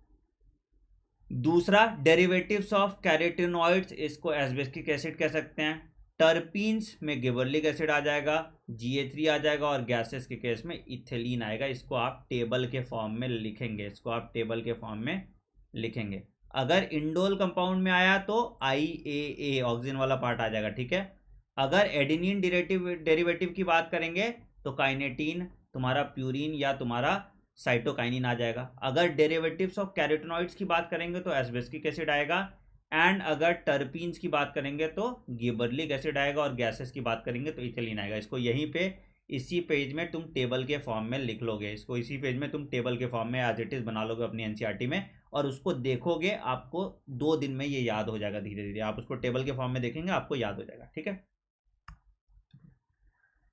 [SPEAKER 1] दूसरा डेरिवेटिव्स ऑफ कैरोटीनॉइड्स, इसको एस्बेस्टिक एसिड कह सकते हैं। टर्पीन्स में गिबरलिक एसिड आ जाएगा, GA3 आ जाएगा, और गैसेस के केस में इथिलीन आएगा। इसको आप टेबल के फॉर्म में लिखेंगे, इसको आप टेबल के फॉर्म में लिखेंगे। अगर इंडोल कंपाउंड में आया तो IAA ऑक्सीजन वाला पार्ट आ जाएगा, ठीक है। अगर एडेनिन डेरिवेटिव की बात करेंगे तो काइनेटीन, तुम्हारा प्यूरिन या तुम्हारा साइटोकाइनिन आ जाएगा। अगर डेरिवेटिव्स ऑफ कैरोटीनॉइड्स की बात करेंगे तो एस्बेस्टिक एसिड आएगा, एंड अगर टर्पीन्स की बात करेंगे तो गिबरलिक एसिड आएगा, और गैसेस की बात करेंगे तो इथिलीन आएगा। इसको यहीं पे इसी पेज में तुम टेबल के फॉर्म में लिख लोगे, इसको इसी पेज में तुम टेबल के फॉर्म में एज इट इज बना लोगे अपनी एनसीईआरटी में, और उसको देखोगे, आपको 2 दिन में ये याद हो जाएगा। धीरे धीरे आप उसको टेबल के फॉर्म में देखेंगे, आपको याद हो जाएगा, ठीक है।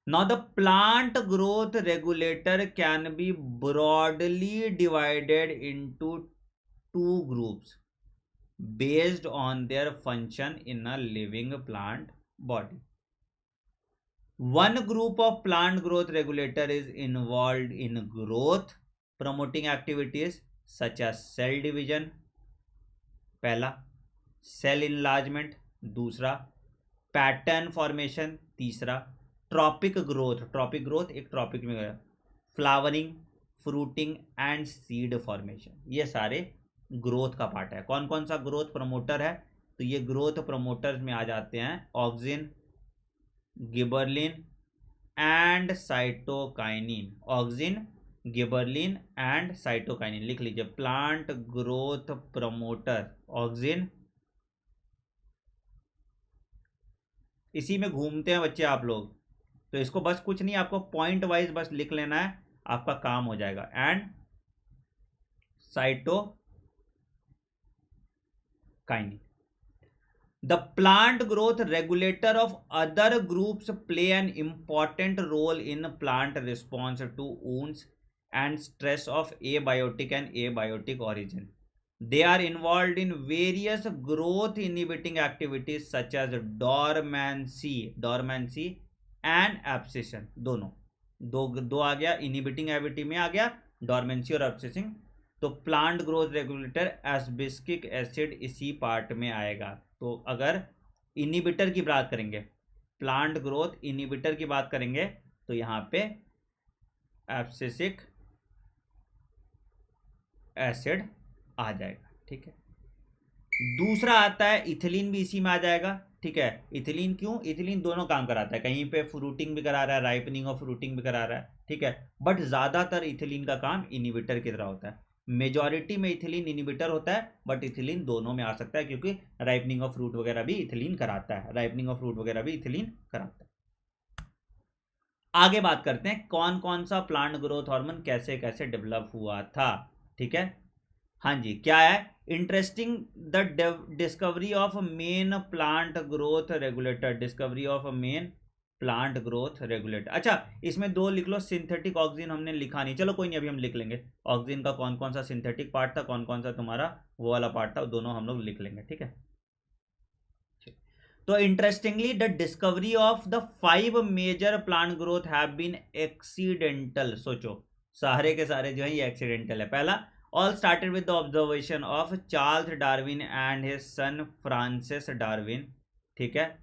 [SPEAKER 1] Now the plant growth regulator can be broadly divided into 2 groups based on their function in a living plant body. One group of plant growth regulator is involved in growth promoting activities such as cell division पहला, cell enlargement दूसरा, pattern formation तीसरा, tropic growth एक tropic में गया, flowering, fruiting and seed formation, ये सारे growth का part है। कौन कौन सा ग्रोथ प्रमोटर है? तो ये ग्रोथ प्रमोटर्स में आ जाते हैं auxin, gibberellin and cytokinin. Auxin, gibberellin and cytokinin लिख लीजिए। प्लांट ग्रोथ प्रमोटर ऑक्सिन, इसी में घूमते हैं बच्चे आप लोग, तो इसको बस कुछ नहीं, आपको पॉइंट वाइज बस लिख लेना है, आपका काम हो जाएगा। And cytokinin. The plant growth regulator of other groups play an important role in plant response to wounds and stress of abiotic and abiotic origin. They are involved in various growth inhibiting activities such as dormancy and abscission। दोनों दो आ गया, inhibiting activity में आ गया dormancy और abscissing। तो plant growth regulator एस्बिस्किक acid इसी part में आएगा। तो अगर इनहिबिटर की बात करेंगे, प्लांट ग्रोथ इनहिबिटर की बात करेंगे, तो यहाँ पे एब्सिसिक एसिड आ जाएगा। ठीक है, दूसरा आता है इथिलीन, भी इसी में आ जाएगा। ठीक है, इथिलीन क्यों? इथिलीन दोनों काम कराता है, कहीं पे फ्रूटिंग भी करा रहा है, राइपनिंग और फ्रूटिंग भी करा रहा है। ठीक है, बट ज्यादातर इथिलीन का काम इनहिबिटर की तरह होता है। मेजॉरिटी में इथिलीन इनहिबिटर होता है, बट इथिलीन दोनों में आ सकता है, क्योंकि राइपनिंग ऑफ फ्रूट वगैरह भी इथिलीन कराता है, राइपनिंग ऑफ फ्रूट वगैरह भी इथिलीन कराता है। आगे बात करते हैं कौन कौन सा प्लांट ग्रोथ हार्मोन कैसे कैसे डेवलप हुआ था। ठीक है, हाँ जी, क्या है? Interesting, the discovery of main plant growth regulator, discovery of main plant growth regulator. अच्छा, इसमें दो लिख लो, सिंथेटिक ऑक्सीजन हमने लिखा नहीं, चलो कोई नहीं, अभी हम लिख लेंगे। ऑक्सीजन का कौन कौन सा सिंथेटिक पार्ट था, कौन कौन सा तुम्हारा वो वाला पार्ट था, दोनों हम लोग लिख लेंगे। ठीक है, तो interestingly the discovery of the 5 major plant growth have been accidental. सोचो, सारे के सारे जो है ये एक्सीडेंटल है। पहला, all started with the observation of Charles Darwin and his son Francis Darwin। ठीक है,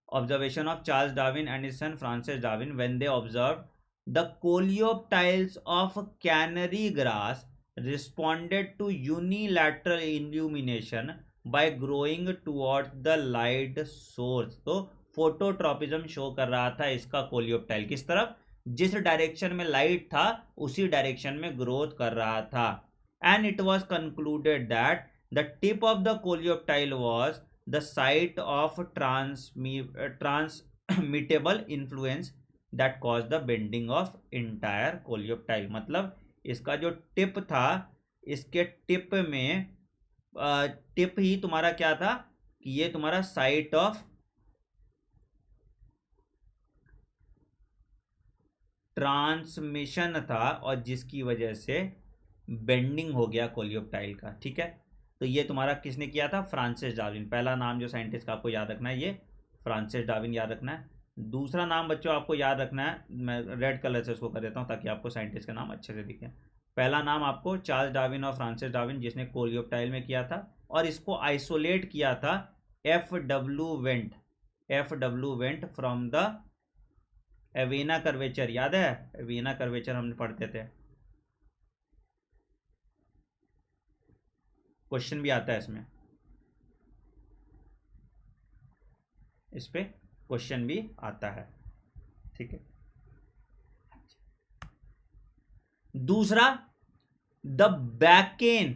[SPEAKER 1] observation of Charles Darwin and his son Francis Darwin when they observed the coleoptiles of canary grass responded to unilateral illumination by growing towards the light source। तो phototropism show कर रहा था इसका coleoptile, किस तरफ? जिस डायरेक्शन में light था उसी डायरेक्शन में ग्रोथ कर रहा था। And it was concluded that the tip of the coleoptile was the site of transmittable influence that caused the bending of entire coleoptile। मतलब इसका जो टिप था, इसके टिप में टिप ही तुम्हारा क्या था कि ये तुम्हारा साइट ऑफ ट्रांसमिशन था, और जिसकी वजह से बेंडिंग हो गया कोलियोप्टाइल का। ठीक है, तो ये तुम्हारा किसने किया था? Francis Darwin. पहला नाम जो साइंटिस्ट का आपको याद रखना है, ये फ्रांसिस डार्विन याद रखना है। दूसरा नाम बच्चों आपको याद रखना है, मैं रेड कलर से उसको कर देता हूँ ताकि आपको साइंटिस्ट का नाम अच्छे से दिखे। पहला नाम आपको चार्ल्स डार्विन और फ्रांसिस डार्विन, जिसने कोलियोप्टाइल में किया था, और इसको आइसोलेट किया था F.W.. Went from the Avena curvature. याद है एवेना कर्वेचर, हमने पढ़ते थे, क्वेश्चन भी आता है इसमें, इस पे क्वेश्चन भी आता है। ठीक है, दूसरा, the bakanae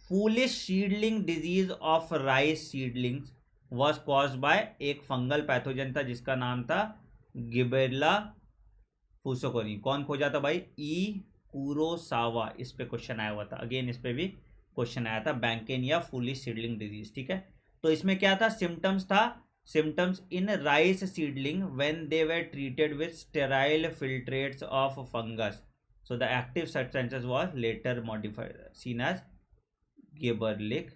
[SPEAKER 1] foolish seedling disease of rice seedlings was caused by एक फंगल पैथोजन था जिसका नाम था गिबेरेला फुसोकोनी। कौन खोजा था भाई? ई कुरोसावा। इस पे क्वेश्चन आया हुआ था, अगेन इस पे भी क्वेश्चन आया था, बैंकेन या फूलिश सीडलिंग डिजीज। ठीक है, तो इसमें क्या था? सिम्टम्स था, symptoms in rice seedling when they were treated with sterile filtrates of fungus, so the active substances was later modified seen as gibberellic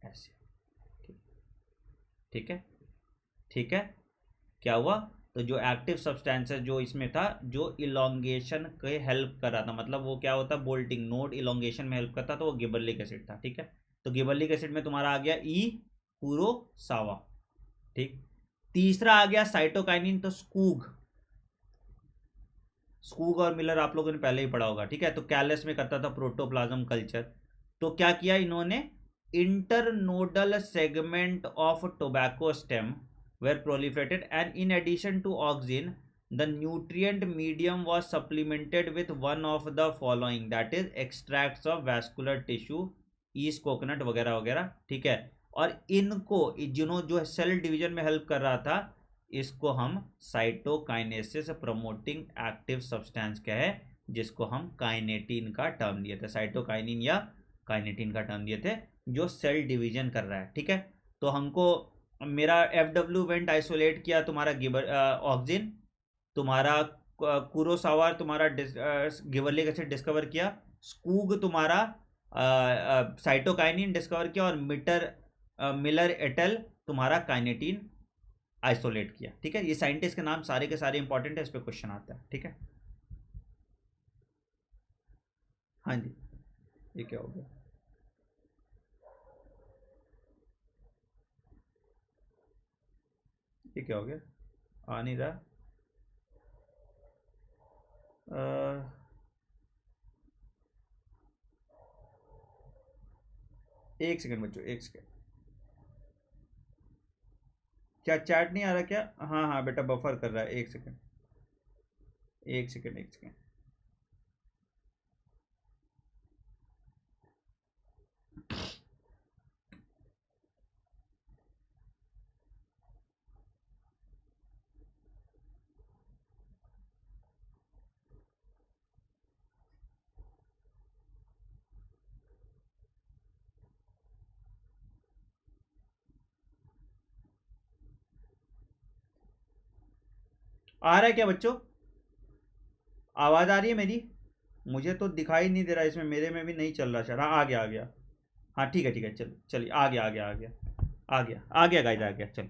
[SPEAKER 1] acid. ठीक है, ठीक है, क्या हुआ? तो तो जो एक्टिव सब्सटेंसेस जो इसमें था, जो इलोंगेशन के हेल्प कर रहा था, मतलब वो क्या होता है, बोल्टिंग नोड इलोंगेशन में हेल्प करता, तो वो गिबरलिक एसिड था। ठीक है, तो गिबरलिक एसिड में तुम्हारा आ गया ई कुरोसावा। ठीक, तीसरा आ गया साइटोकाइनिन, तो स्कूग और मिलर आप लोगों ने पहले ही पढ़ा होगा। ठीक है, तो कैलस में करता था प्रोटोप्लाज्म कल्चर। तो क्या किया इन्होंने, internodal segment of tobacco stem were proliferated and in addition to auxin the nutrient medium was supplemented with one of the following, that is extracts of vascular tissue, yeast coconut वगैरह वगैरह। ठीक है, और इनको जो सेल डिवीजन में help कर रहा था, इसको हम साइटोकाइनेसिस प्रमोटिंग एक्टिव सब्सटेंस कहे, जिसको हम काइनेटिन का टर्म दिए थे, साइटोकाइनिन या काइनेटिन का टर्म दिए थे, जो सेल डिवीजन कर रहा है। ठीक है, तो हमको मेरा एफडब्ल्यू वेंट आइसोलेट किया तुम्हारा ऑक्सिन, तुम्हारा कुरोसावा तुम्हारा गिबरलिक एसिड डिस्कवर किया, स्कूग तुम्हारा साइटोकाइनिन डिस्कवर किया, और मिलर एटल तुम्हारा काइनेटिन आइसोलेट किया। ठीक है, ये साइंटिस्ट के नाम सारे के सारे इंपॉर्टेंट है, इस पे क्वेश्चन आता है। ठीक है, हाँ जी, ये क्या हो गया, ये क्या हो गया, आ नहीं रहा। एक सेकंड बच्चों, एक सेकंड, क्या चैट नहीं आ रहा क्या? हाँ हाँ बेटा, बफर कर रहा है, एक सेकंड, एक सेकंड, एक सेकंड। आ रहा है क्या बच्चों, आवाज आ रही है मेरी? मुझे तो दिखाई नहीं दे रहा इसमें, मेरे में भी नहीं चल रहा शायद। हाँ, आ गया, आ गया। हाँ ठीक है, ठीक है, चलो चलिए, आ गया, आ गया, आ गया, आ गया, आ गया गाइस, आ गया। चलो,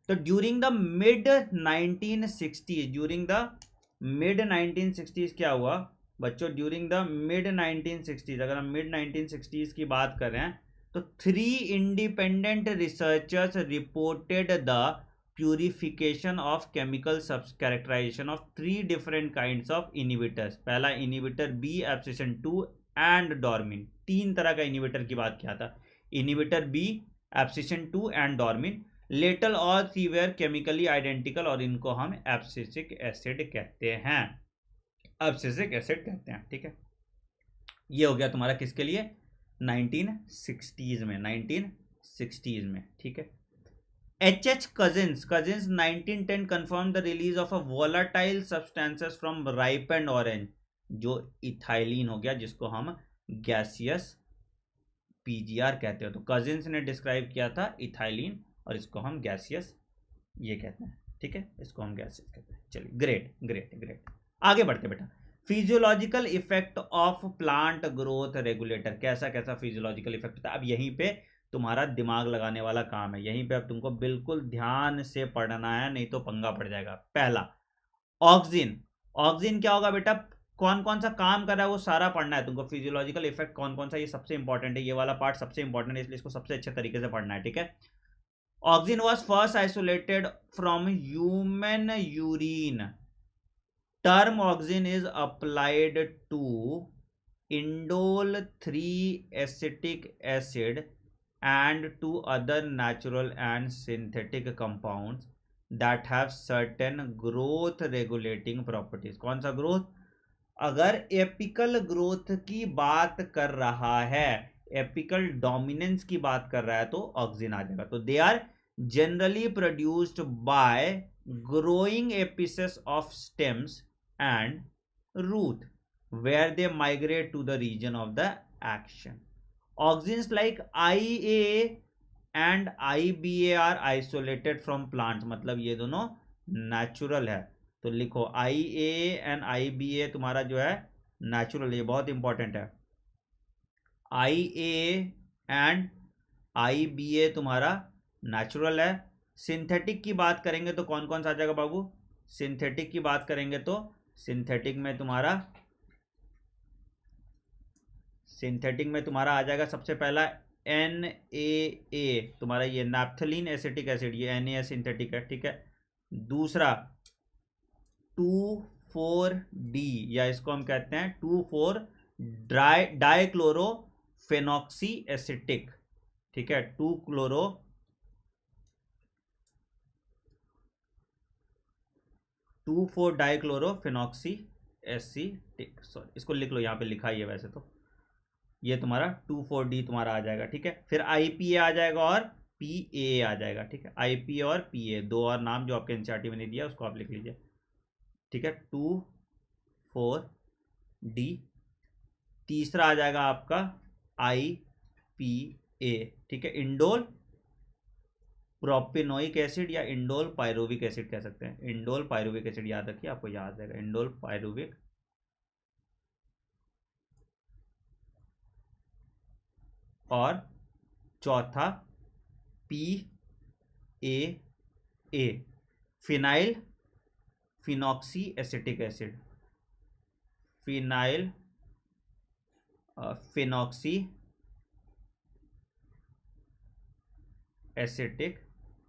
[SPEAKER 1] तो during the mid 1960s, during the mid 1960s क्या हुआ बच्चों, ड्यूरिंग द मिड 1960s, अगर हम मिड 1960s की बात कर रहे हैं, तो 3 independent researchers reported the purification of chemical characterization of 3 different kinds of inhibitors. पहला inhibitor B abscisin 2 and dormin, 3 तरह का इनिबिटर की बात किया था, inhibitor B, abscisin 2 and dormin. Later और सीवियर केमिकली आइडेंटिकल, और इनको हम एब्सिसिक एसिड कहते हैं, एब्सिसिक एसिड कहते हैं। ठीक है, ये हो गया तुम्हारा किसके लिए, 1960s में, 1960s में। ठीक है, H.H. Cousins 1910 confirmed the release of a volatile substances from ripened orange, जो इथाइलिन हो गया, जिसको हम गैसियस पीजीआर कहते हो। तो कजिन्स ने डिस्क्राइब किया था इथाइलिन, और इसको हम गैसियस ये कहते हैं। ठीक है, इसको हम गैसियस कहते हैं। चलिए, ग्रेट ग्रेट ग्रेट, आगे बढ़ते बेटा। Physiological effect of plant growth regulator, कैसा कैसा फिजियोलॉजिकल इफेक्ट था। अब यहीं पे तुम्हारा दिमाग लगाने वाला काम है, यहीं पे अब तुमको बिल्कुल ध्यान से पढ़ना है, नहीं तो पंगा पड़ जाएगा। पहला, ऑक्सिन। ऑक्सिन क्या होगा बेटा, कौन कौन सा काम कर रहा है वो सारा पढ़ना है तुमको। फिजियोलॉजिकल इफेक्ट कौन कौन सा, ये सबसे इंपॉर्टेंट है, ये वाला पार्ट सबसे इंपॉर्टेंट है, इसलिए इसको सबसे अच्छे तरीके से पढ़ना है। ठीक है, auxin was first isolated from human urine. Term auxin is applied to indole 3 acetic acid and to other natural and synthetic compounds that have certain growth regulating properties। कौन सा ग्रोथ, अगर एपिकल ग्रोथ की बात कर रहा है, apical dominance की बात कर रहा है, तो ऑक्सिन आ जाएगा। तो they are generally produced by growing apices of stems and root where they migrate to the region of the action. Auxins like IA and IBA are isolated from plants, मतलब ये दोनों नेचुरल है। तो लिखो IA and IBA तुम्हारा जो है natural, ये बहुत इंपॉर्टेंट है। IA एंड IBA तुम्हारा नेचुरल है। सिंथेटिक की बात करेंगे तो कौन कौन सा आ जाएगा बाबू, सिंथेटिक की बात करेंगे तो सिंथेटिक में तुम्हारा आ जाएगा सबसे पहला NaA, तुम्हारा ये नैप्थलीन एसिटिक एसिड, ये Na सिंथेटिक है, ठीक है। दूसरा 2,4-D, या इसको हम कहते हैं 2,4 डाइक्लोरोफेनॉक्सी एसिटिक, ठीक है। 2,4 डाइक्लोरोफेनॉक्सी एसिटिक, सॉरी इसको लिख लो, यहाँ पे लिखा ही है वैसे तो। ये तुम्हारा 2,4-D तुम्हारा आ जाएगा, ठीक है। फिर IPA आ जाएगा और PA आ जाएगा, ठीक है। IPA और PA, दो और नाम जो आपके एनसीईआरटी में नहीं दिया उसको आप लिख लीजिए, ठीक है। 2,4-D। तीसरा आ जाएगा आपका IPA, ठीक है। इंडोल प्रोपिनोइक एसिड या इंडोल पायरुविक एसिड कह सकते हैं। इंडोल पायरुविक एसिड याद रखिए, आपको याद रहेगा, इंडोल पायरुविक। और चौथा PAA, phenyl phenoxy acetic acid, phenyl phenoxy acetic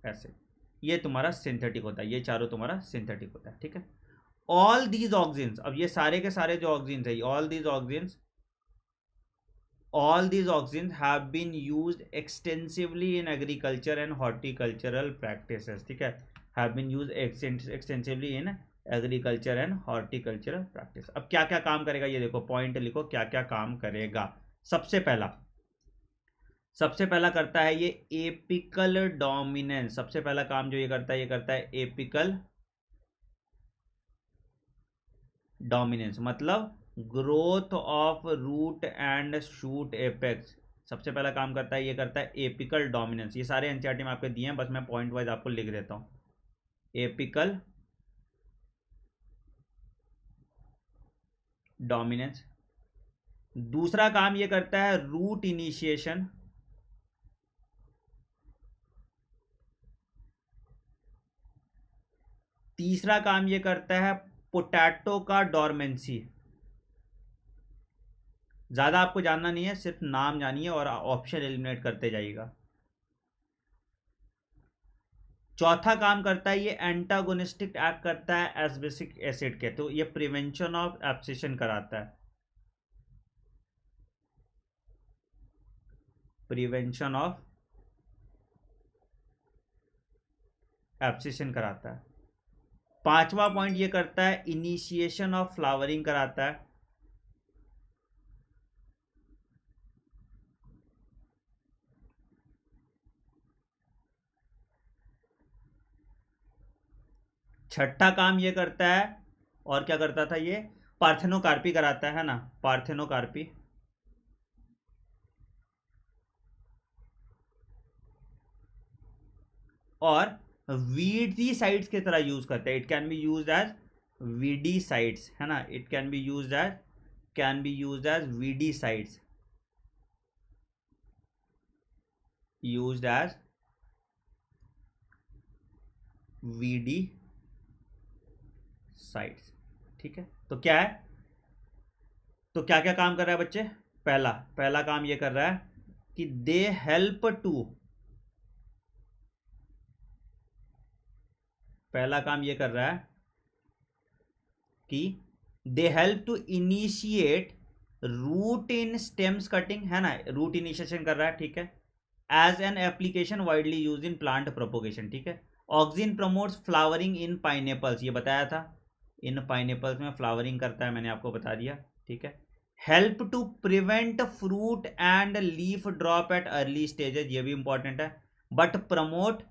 [SPEAKER 1] acid, ये तुम्हारा सिंथेटिक होता है। ये चारों तुम्हारा सिंथेटिक होता है, ठीक है। ऑल दीज ऑक्सीजन्स, अब ये सारे के सारे जो ऑक्सीजन्स है, all these oxygens have been used extensively in agriculture and horticultural practices, ठीक है। have been used extensively in agriculture and horticultural practice। अब क्या क्या काम करेगा ये देखो, पॉइंट लिखो क्या क्या काम करेगा। सबसे पहला करता है ये एपिकल डोमिनेंस। सबसे पहला काम जो ये करता है एपिकल डोमिनेंस, मतलब growth of root and shoot apex. सबसे पहला काम करता है एपिकल डोमिनेंस। ये सारे एनसीईआरटी में आपके दिए हैं, बस मैं पॉइंट वाइज आपको लिख देता हूं। Apical dominance. दूसरा काम ये करता है रूट इनिशिएशन। तीसरा काम ये करता है पोटैटो का डोरमेंसी। ज्यादा आपको जानना नहीं है, सिर्फ नाम जानिए और ऑप्शन एलिमिनेट करते जाइएगा। चौथा काम करता है ये एंटागोनिस्टिक एक्ट करता है एस्बेसिक एसिड के, तो ये प्रिवेंशन ऑफ एब्सिशन कराता है, प्रिवेंशन ऑफ एब्सिशन कराता है। पांचवा पॉइंट ये करता है इनिशिएशन ऑफ फ्लावरिंग कराता है। छठा काम ये करता है, और क्या करता था ये, पार्थेनोकार्पी कराता है ना, पार्थेनोकार्पी। और वीडीसाइड्स की तरह यूज करते हैं। It can be use as weedicides, है ना, it can be use as weedicides, used as weedicides, ठीक है। तो क्या है, तो क्या क्या काम कर रहा है बच्चे। पहला काम ये कर रहा है कि दे हेल्प टू, पहला काम ये कर रहा है कि they help to initiate root in stems cutting, है ना, रूट इनिशिएशन कर रहा है, ठीक है। As an application widely use in plant propagation, ठीक है। Oxygen promotes flowering in pineapples, ये बताया था, इन पाइनएप्पल्स में फ्लावरिंग करता है, मैंने आपको बता दिया, ठीक है। Help to prevent fruit and leaf drop at early stages, ये भी इंपॉर्टेंट है। But promote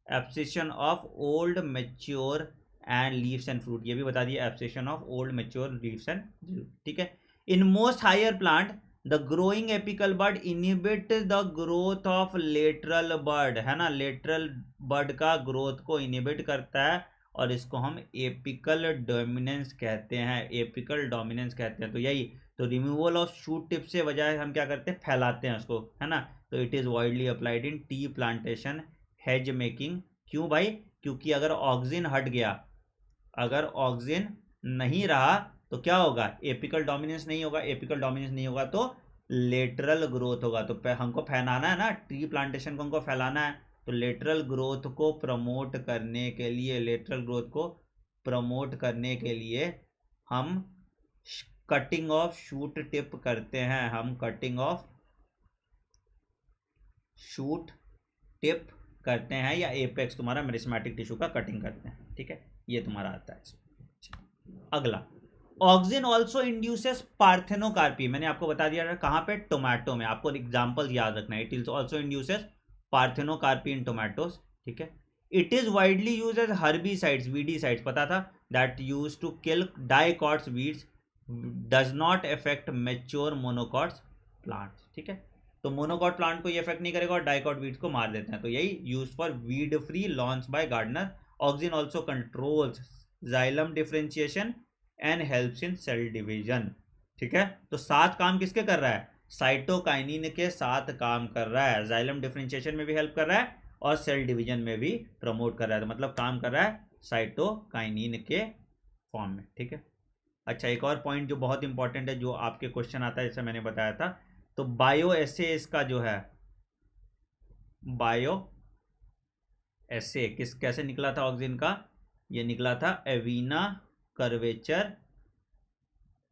[SPEAKER 1] abscission of old mature and leaves and fruit, ये भी बता दिया, abscission of old mature leaves and, ठीक है। In most higher plant the growing apical bud inhibit the growth of lateral bud, है ना, lateral bud का ग्रोथ को इनहिबिट करता है, और इसको हम एपिकल डोमिनेंस कहते हैं, एपिकल डोमिनेंस कहते हैं। तो यही, तो रिमूवल ऑफ शूट टिप से बजाय हम क्या करते हैं, फैलाते हैं उसको, है ना। तो it is widely applied in tea plantation, hedge making. क्यों भाई, क्योंकि अगर ऑक्सिन हट गया, अगर ऑक्सिन नहीं रहा तो क्या होगा, एपिकल डोमिनेंस नहीं होगा, एपिकल डोमिनेंस नहीं होगा तो लेटरल ग्रोथ होगा। तो हमको फैलाना है ना, ट्री प्लांटेशन को हमको फैलाना है, तो लेटरल ग्रोथ को प्रमोट करने के लिए, लेटरल ग्रोथ को प्रमोट करने के लिए हम कटिंग ऑफ शूट टिप करते हैं, हम कटिंग ऑफ शूट टिप करते हैं, या एपेक्स तुम्हारा मेरिस्मेटिक टिश्यू का कटिंग करते हैं। ठीक है, ये तुम्हारा आता है। अगला, ऑक्सिन ऑल्सो इंड्यूसेस पार्थेनोकार्पी। मैंने आपको बता दिया कहाँ पे, टोमेटो में। आपको एग्जांपल याद रखना है, it is also induces parthenocarpy in tomatoes. ठीक है, it is widely use as herbicides, weedicides पता था, that use to kill dicots weeds, does not affect mature monocots plants. ठीक है, तो मोनोकॉट प्लांट को ये इफेक्ट नहीं करेगा और डाइकॉट वीड्स को मार देते हैं, तो यही use for weed free lawns by gardener. Auxin also controls xylem differentiation and helps in cell division. ठीक है, तो 7 काम किसके कर रहा है, साइटोकाइनिन के 7 काम कर रहा है, जाइलम डिफरेंशिएशन में भी हेल्प कर रहा है और सेल डिवीजन में भी प्रमोट कर रहा है, तो मतलब काम कर रहा है साइटोकाइनिन के फॉर्म में। ठीक है, अच्छा एक और पॉइंट जो बहुत इंपॉर्टेंट है, जो आपके क्वेश्चन आता है, जैसे मैंने बताया था, तो बायो एसे इसका जो है, बायो एसे कैसे निकला था ऑक्सिन का, ये निकला था एवीना कर्वेचर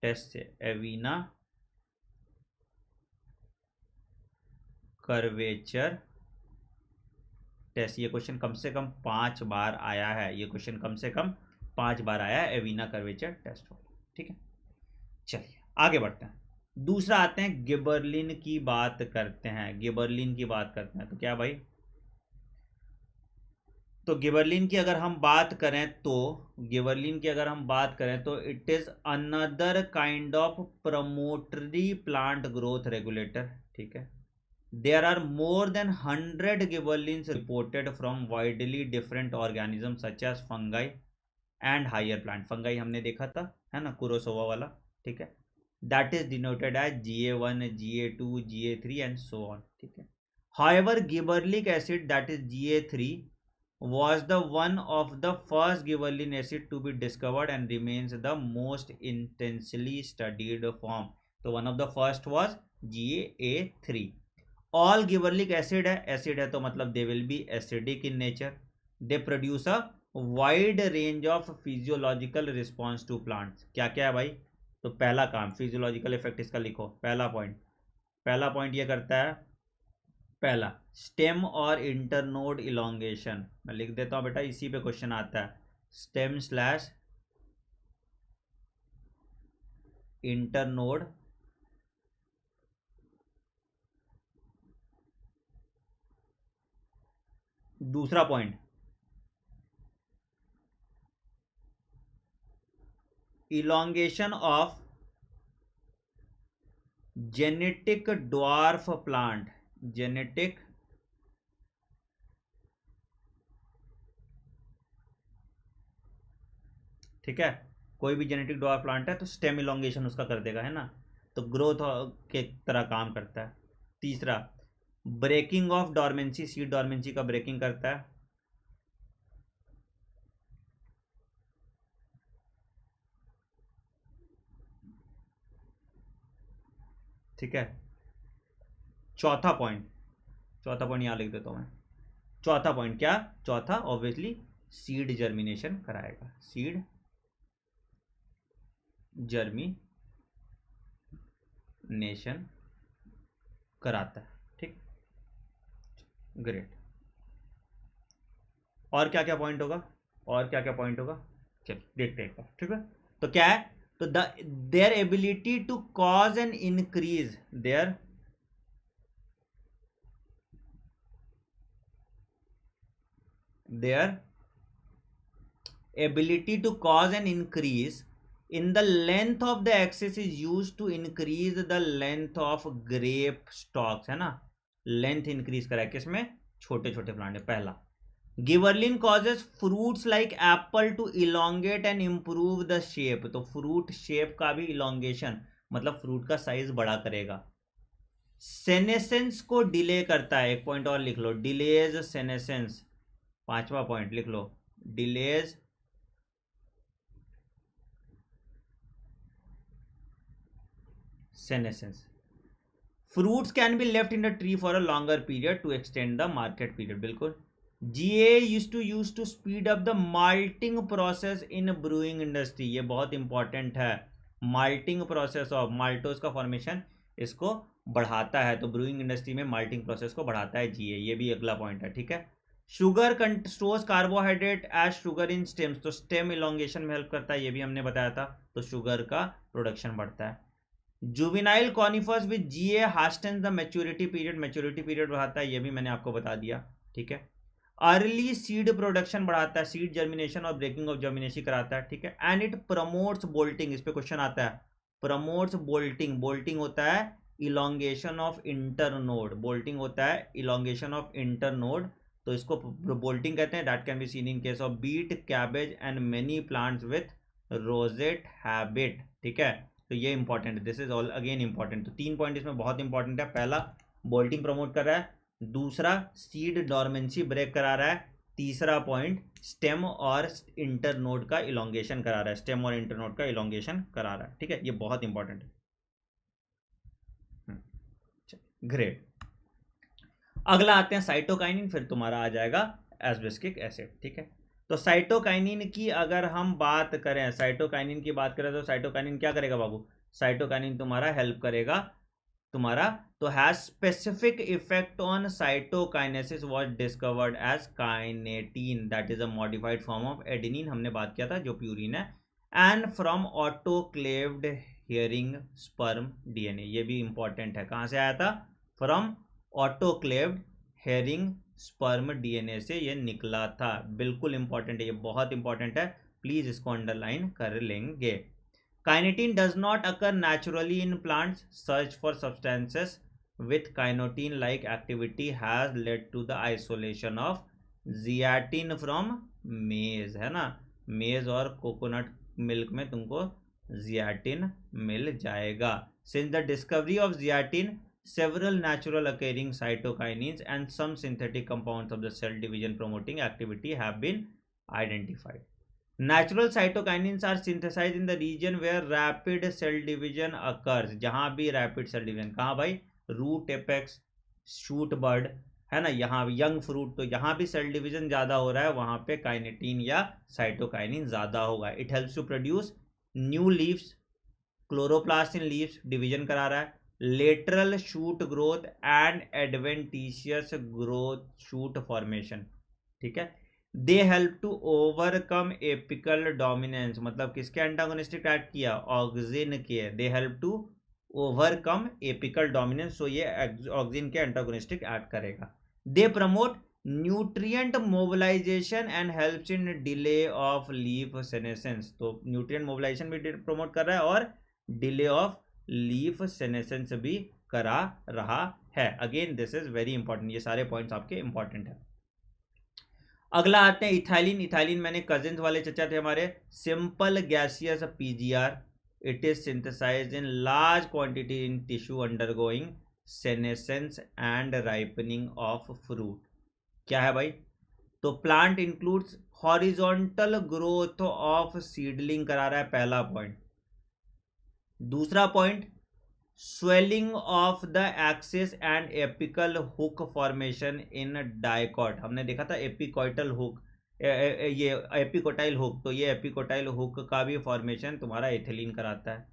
[SPEAKER 1] टेस्ट से, एवीना कर्वेचर टेस्ट। ये क्वेश्चन कम से कम 5 बार आया है, ये क्वेश्चन कम से कम 5 बार आया है, एवीना कर्वेचर टेस्ट। ठीक है, चलिए आगे बढ़ते हैं। दूसरा आते हैं, गिबरलिन की बात करते हैं, गिबरलिन की बात करते हैं। तो क्या भाई, तो गिबरलिन की अगर हम बात करें तो, गिबरलिन की अगर हम बात करें तो it is another kind of promotory plant growth regulator. ठीक है, there are more than 100 gibberellins reported from widely different organism such as fungi and higher plant. Fungi हमने देखा था, है ना, कुरोसोवा वाला। ठीक है, that is denoted as GA1, GA2, GA3 and so on. ठीक है, however gibberellic acid, that is GA3, was the one of the first gibberellin acid to be discovered and remains the most intensely studied form. तो one of the first was GA3. all gibberellic acid है तो मतलब they will be acidic in nature. they produce a wide range of physiological response to plants. क्या क्या है भाई, तो पहला काम फिजियोलॉजिकल इफेक्ट इसका लिखो, पहला पॉइंट ये करता है, पहला स्टेम और इंटरनोड इलोंगेशन। मैं लिख देता हूं बेटा, इसी पे क्वेश्चन आता है, स्टेम स्लैश इंटरनोड दूसरा point elongation of genetic dwarf plant, genetic ठीक है, कोई भी जेनेटिक ड्वार्फ प्लांट है तो स्टेम इलोंगेशन उसका कर देगा, है ना, तो ग्रोथ के तरह काम करता है। तीसरा breaking of dormancy, seed dormancy का ब्रेकिंग करता है। ठीक है, चौथा पॉइंट यहां लिख देता हूं मैं। चौथा पॉइंट क्या, चौथा ऑब्वियसली सीड जर्मिनेशन कराएगा, सीड जर्मिनेशन कराता है। ठीक, ग्रेट। और क्या क्या पॉइंट होगा, चल देखते हैं एक बार। ठीक है, तो क्या है, तो their ability to cause an increase, their ability to cause an increase in the length of the axis is used to increase the length of grape stalks, है ना, लेंथ इंक्रीज करा है किसमें, छोटे छोटे प्लांट है। पहला gibberellin causes fruits like apple to elongate and improve the shape, तो फ्रूट शेप का भी इलोंगेशन मतलब फ्रूट का साइज बड़ा करेगा। सेनेसेंस को डिले करता है, एक पॉइंट और लिख लो, डिलेज सेनेसेंस, 5वां पॉइंट लिख लो, delays senescence. Fruits can be left in the tree for a longer period to extend the market period. बिल्कुल. GA used to speed up the malting process in brewing industry. ये बहुत important है. Malting process of maltose का formation इसको बढ़ाता है, तो brewing industry में माल्टिंग प्रोसेस को बढ़ाता है GA. ये भी अगला पॉइंट है. ठीक है. Sugar stores carbohydrate as sugar in stems, तो स्टेम इलोंगेशन में हेल्प करता है, ये भी हमने बताया था. तो शुगर का प्रोडक्शन बढ़ता है. Juvenile conifers with GA hastens the maturity period, maturity period बढ़ाता है, ये भी मैंने आपको बता दिया. ठीक है. अर्ली सीड प्रोडक्शन बढ़ाता है, सीड जर्मिनेशन और ब्रेकिंग ऑफ जर्मिनेशन कराता है. ठीक है. एंड इट प्रमोट्स बोल्टिंग, इस पे क्वेश्चन आता है. प्रमोट्स बोल्टिंग, बोल्टिंग होता है इलोंगेशन ऑफ इंटरनोड, बोल्टिंग होता है इलोंगेशन ऑफ इंटरनोड, तो इसको बोल्टिंग कहते हैं. That can be seen in case of beet, cabbage and many plants with rosette habit. ठीक है. तो ये इंपॉर्टेंट है, this is all again important. तो 3 पॉइंट इसमें बहुत इंपॉर्टेंट है. पहला बोल्टिंग प्रमोट कर रहा है, दूसरा सीड डॉर्मेंसी ब्रेक करा रहा है, तीसरा पॉइंट स्टेम और इंटरनोड का इलोंगेशन करा रहा है, स्टेम और इंटरनोड का इलोंगेशन करा रहा है. ठीक है. ये बहुत इंपॉर्टेंट है. ग्रेट. अगला आते हैं साइटोकाइनिन, फिर तुम्हारा आ जाएगा एस्बेस्किक एसिड. ठीक है. तो साइटोकाइनिन की अगर हम बात करें, साइटोकाइनिन की बात करें तो साइटोकाइनिन क्या करेगा बाबू? साइटोकाइनिन तुम्हारा हेल्प करेगा तुम्हारा, तो has specific effect on cytokinesis was discovered as kinetin, that is a modified form of adenine, हमने बात किया था जो प्यूरिन है. And from autoclaved herring sperm DNA, ये भी इंपॉर्टेंट है. कहाँ से आया था? From autoclaved herring sperm DNA से ये निकला था. बिल्कुल इंपॉर्टेंट है, ये बहुत इंपॉर्टेंट है, प्लीज इसको अंडरलाइन कर लेंगे. Kinetin does not occur naturally in plants, search for substances with kinetin like activity has led to the isolation of zeatin from maize, है ना. मेज और कोकोनट मिल्क में तुमको जियाटिन मिल जाएगा. Since the discovery of zeatin, several natural occurring cytokinins and some synthetic compounds of the cell division promoting activity have been identified. Natural cytokinins are synthesized in the region where rapid cell division occurs. जहाँ भी rapid cell division, कहाँ भाई? Root apex, shoot bird, है ना, यहाँ young fruit, तो यहाँ भी सेल डिवीजन ज़्यादा हो रहा है, वहाँ पे काइनेटीन या साइटोकाइनिन ज़्यादा होगा. It helps to produce new leaves, chloroplast in leaves division करा रहा है, lateral shoot growth and adventitious growth shoot formation. ठीक है. They help to overcome apical dominance, मतलब किसके एंटागोनिस्टिक एक्ट किया? ऑक्सिन के. They help to overcome apical dominance, so ये ऑक्सिन के एंटागोनिस्टिक एक्ट करेगा. They promote nutrient mobilisation and helps in delay of leaf senescence, तो न्यूट्रिएंट मोबिलाइजेशन भी प्रमोट कर रहा है और डिले ऑफ लीफ सेनेसेंस भी करा रहा है. Again this is very important, ये सारे पॉइंट्स आपके इंपॉर्टेंट है. अगला आते हैं इथाइलिन. इथाइलिन मैंने कजिन्स वाले चर्चा थे हमारे. Simple gaseous PGR, it is synthesized in large quantity in tissue undergoing senescence and ripening of fruit. क्या है भाई? तो plant includes horizontal growth of seedling करा रहा है, पहला पॉइंट. दूसरा point swelling of the axis and apical hook formation in dicot, हमने देखा था एपिकॉइटल हुक, ये एपिकोटाइल हुक, तो ये एपिकोटाइल हुक का भी फॉर्मेशन तुम्हारा एथिलीन कराता है.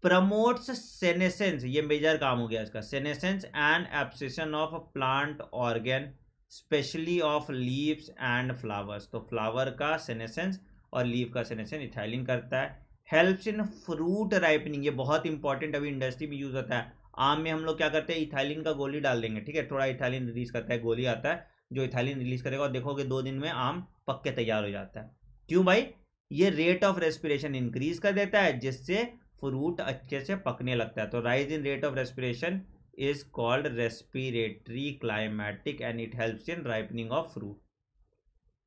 [SPEAKER 1] प्रमोट्स सेनेसेंस, ये मेजर काम हो गया इसका, senescence and abscission of plant organ specially of leaves and flowers, तो फ्लावर का सेनेसेंस और लीव का सेनेसेंस इथाइलिन करता है. हेल्प्स इन फ्रूट राइपनिंग, ये बहुत इंपॉर्टेंट, अभी इंडस्ट्री में यूज होता है. आम में हम लोग क्या करते हैं? इथाइलिन का गोली डाल देंगे. ठीक है. थोड़ा इथाइलिन रिलीज करता है, गोली आता है जो इथाइलिन रिलीज करेगा, और देखोगे 2 दिन में आम पक के तैयार हो जाता है. क्यों भाई? ये रेट ऑफ रेस्पिरेशन इंक्रीज कर देता है, जिससे फ्रूट अच्छे से पकने लगता है. तो rise in rate of respiration is called respiratory climatic and it helps in ripening of fruit.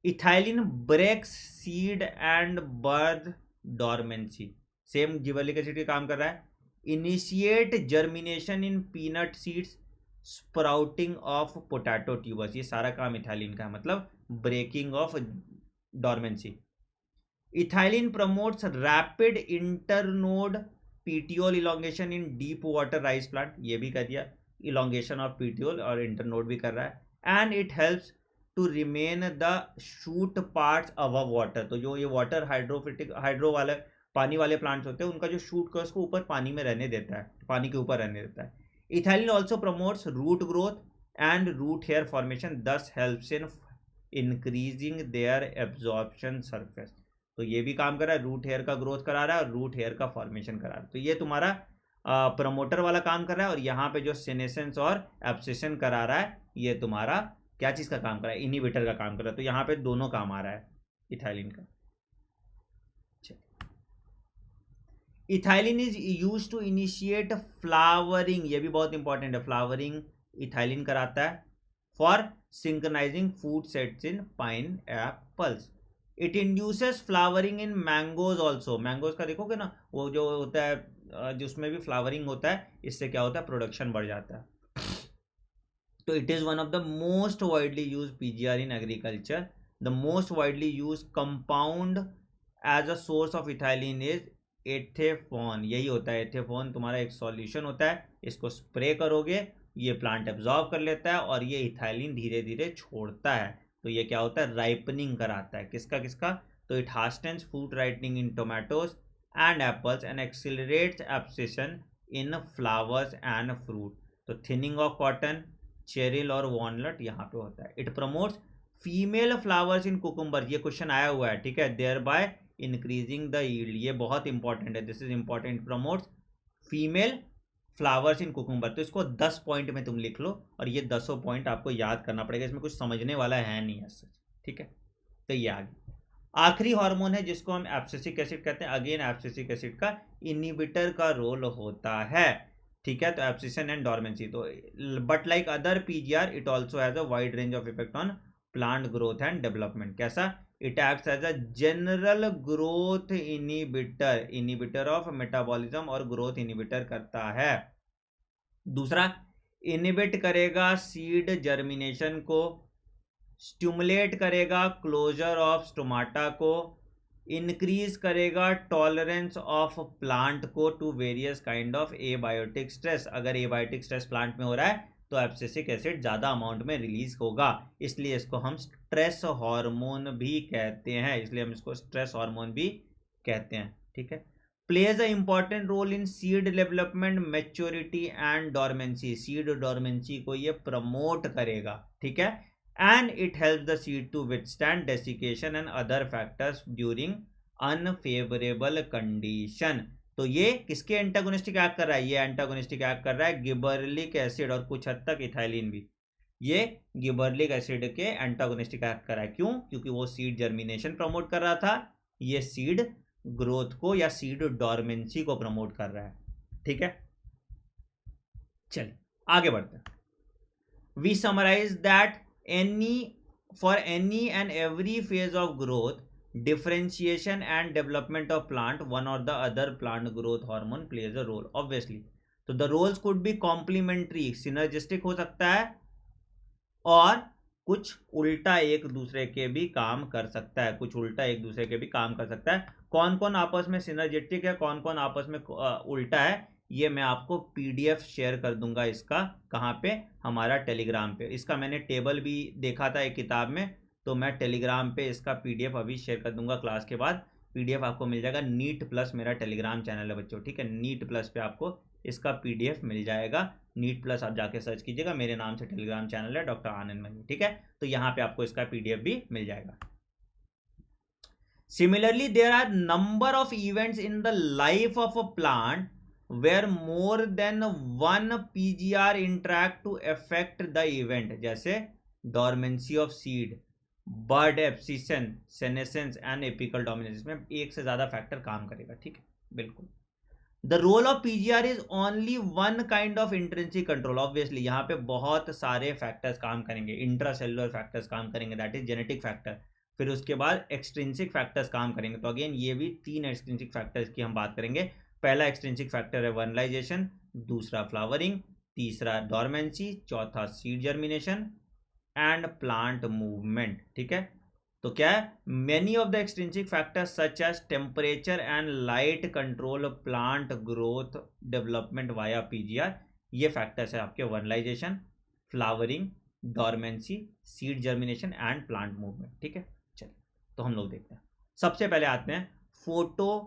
[SPEAKER 1] Ethylene breaks seed and bud dormancy, same gibberellic acid के काम कर रहा है. Initiate germination in peanut seeds, sprouting of potato tubers, ये सारा काम ethylene का है, मतलब breaking of dormancy. Ethylene promotes rapid internode petiole elongation in deep water rice plant, ये भी कर दिया, इलोंगेशन ऑफ पीटियोल और इंटरनोड भी कर रहा है। And it helps to remain the shoot parts above water, तो जो ये वाटर हाइड्रो वाले पानी वाले प्लांट्स होते हैं उनका जो शूट का उसको ऊपर पानी में रहने देता है, पानी के ऊपर रहने देता है। Ethylene also promotes root growth and root hair formation, thus helps in increasing their absorption surface, तो ये भी काम कर रहा है, रूट हेयर का ग्रोथ करा रहा है और रूट हेयर का फॉर्मेशन करा रहा है। तो ये तुम्हारा प्रमोटर वाला काम कर रहा है, और यहाँ पे जो सेनेसेंस और एब्सेशन करा रहा है ये तुम्हारा क्या चीज़ का काम कर रहा है, इनिबिटर का काम कर रहा है। तो यहाँ पे दोनों काम आ रहा है इथाइलिन का। Ethylene is use to initiate flowering, ये भी बहुत इंपॉर्टेंट है, फ्लावरिंग इथाइलिन कराता है for synchronizing fruit sets in pineapples. It induces flowering in mangoes also, mangoes का देखोगे ना वो जो होता है जिसमें भी फ्लावरिंग होता है, इससे क्या होता है प्रोडक्शन बढ़ जाता है। तो it is one of the most widely use PGR in agriculture. The most widely use compound as a source of ethylene is ethephon, यही होता है एथेफॉन, तुम्हारा एक सॉल्यूशन होता है, इसको स्प्रे करोगे ये प्लांट एब्जॉर्ब कर लेता है और ये इथाइलिन धीरे धीरे छोड़ता है। तो ये क्या होता है राइपनिंग कराता है, किसका किसका, तो it hastens fruit ripening in tomatoes and apples and accelerates abscission in flowers and fruit. तो थिनिंग ऑफ कॉटन, चेरिल और वॉलनट यहाँ पे होता है। It promotes female flowers in cucumber, ये क्वेश्चन आया हुआ है, ठीक है, thereby increasing the yield, ये बहुत इंपॉर्टेंट है, this is important, promotes female flowers in cucumber. तो इसको 10 पॉइंट में तुम लिख लो और ये 10 पॉइंट आपको याद करना पड़ेगा, इसमें कुछ समझने वाला है नहीं है सच, ठीक है। तो ये आगे आखिरी हार्मोन है जिसको हम एब्सिसिक एसिड कहते हैं। अगेन एब्सिसिक एसिड का इनिबिटर का रोल होता है, ठीक है, तो एब्सिशन एंड डॉर्मेंसी। तो but like other PGR it also has a wide range of effect on plant growth and development. कैसा, it acts as a general growth inhibitor, inhibitor of metabolism और growth inhibitor करता है। दूसरा, inhibit करेगा seed germination को, stimulate करेगा closure of stomata को, increase करेगा टॉलरेंस ऑफ प्लांट को to various kind of abiotic stress. अगर एबायोटिक स्ट्रेस प्लांट में हो रहा है तो एब्सिसिक एसिड ज़्यादा अमाउंट में रिलीज होगा, इसलिए इसको हम स्ट्रेस हार्मोन भी कहते हैं, इसलिए हम इसको स्ट्रेस हार्मोन भी कहते हैं, ठीक है। Plays a important role in seed development, maturity and dormancy, seed dormancy को ये प्रमोट करेगा, ठीक है। And it helps the seed to withstand desiccation and other factors during unfavourable condition. तो ये किसके एंटागोनिस्टिक एक्ट कर रहा है, ये एंटागोनिस्टिक एक्ट कर रहा है गिबरलिक एसिड और कुछ हद तक इथाइलिन भी, ये गिबरलिक एसिड के एंटागोनिस्टिक एक्ट कर रहा है। क्यों, क्योंकि वो सीड जर्मिनेशन प्रमोट कर रहा था, ये सीड ग्रोथ को या सीड डॉर्मेंसी को प्रमोट कर रहा है, ठीक है। चलिए आगे बढ़ते हैं। We summarize that for any and every phase of growth, differentiation and development of plant, one or the other plant growth hormone plays a role, obviously. तो the roles could be complementary, synergistic हो सकता है, और कुछ उल्टा एक दूसरे के भी काम कर सकता है, कुछ उल्टा एक दूसरे के भी काम कर सकता है। कौन कौन आपस में सिनर्जेटिक है, कौन कौन आपस में उल्टा है, ये मैं आपको पीडीएफ शेयर कर दूंगा इसका, कहाँ पे, हमारा टेलीग्राम पे। इसका मैंने टेबल भी देखा था एक किताब में, तो मैं टेलीग्राम पे इसका पीडीएफ अभी शेयर कर दूंगा क्लास के बाद, पीडीएफ आपको मिल जाएगा। नीट प्लस मेरा टेलीग्राम चैनल है बच्चों, ठीक है, नीट प्लस पे आपको इसका पीडीएफ मिल जाएगा। नीट प्लस आप जाके सर्च कीजिएगा, मेरे नाम से टेलीग्राम चैनल है डॉक्टर आनंद मनी, ठीक है, तो यहाँ पे आपको इसका पीडीएफ भी मिल जाएगा। Similarly, there are number of events in the life of a plant where more than one PGR interact to affect the event, जैसे dormancy of seed, bud abscission, senescence and apical dominance, इसमें एक से ज़्यादा factor काम करेगा, ठीक है, बिल्कुल। The role of PGR is only one kind of intrinsic control, obviously यहाँ पे बहुत सारे फैक्टर्स काम करेंगे, इंट्रासेलुलर फैक्टर्स काम करेंगे, दैट इज जेनेटिक फैक्टर, फिर उसके बाद एक्सट्रिंसिक फैक्टर्स काम करेंगे। तो अगेन ये भी 3 एक्सट्रिंसिक फैक्टर्स की हम बात करेंगे। पहला एक्सट्रिंसिक फैक्टर है वर्नलाइजेशन, दूसरा फ्लावरिंग, तीसरा डॉर्मेंसी, चौथा seed germination and plant movement, ठीक है। तो क्या है, many of the extrinsic factors such as temperature and light control plant growth development via PGR, ये फैक्टर्स है आपके vernalization, flowering, dormancy, seed germination and plant movement. ठीक है, चलिए तो हम लोग देखते हैं। सबसे पहले आते हैं फोटो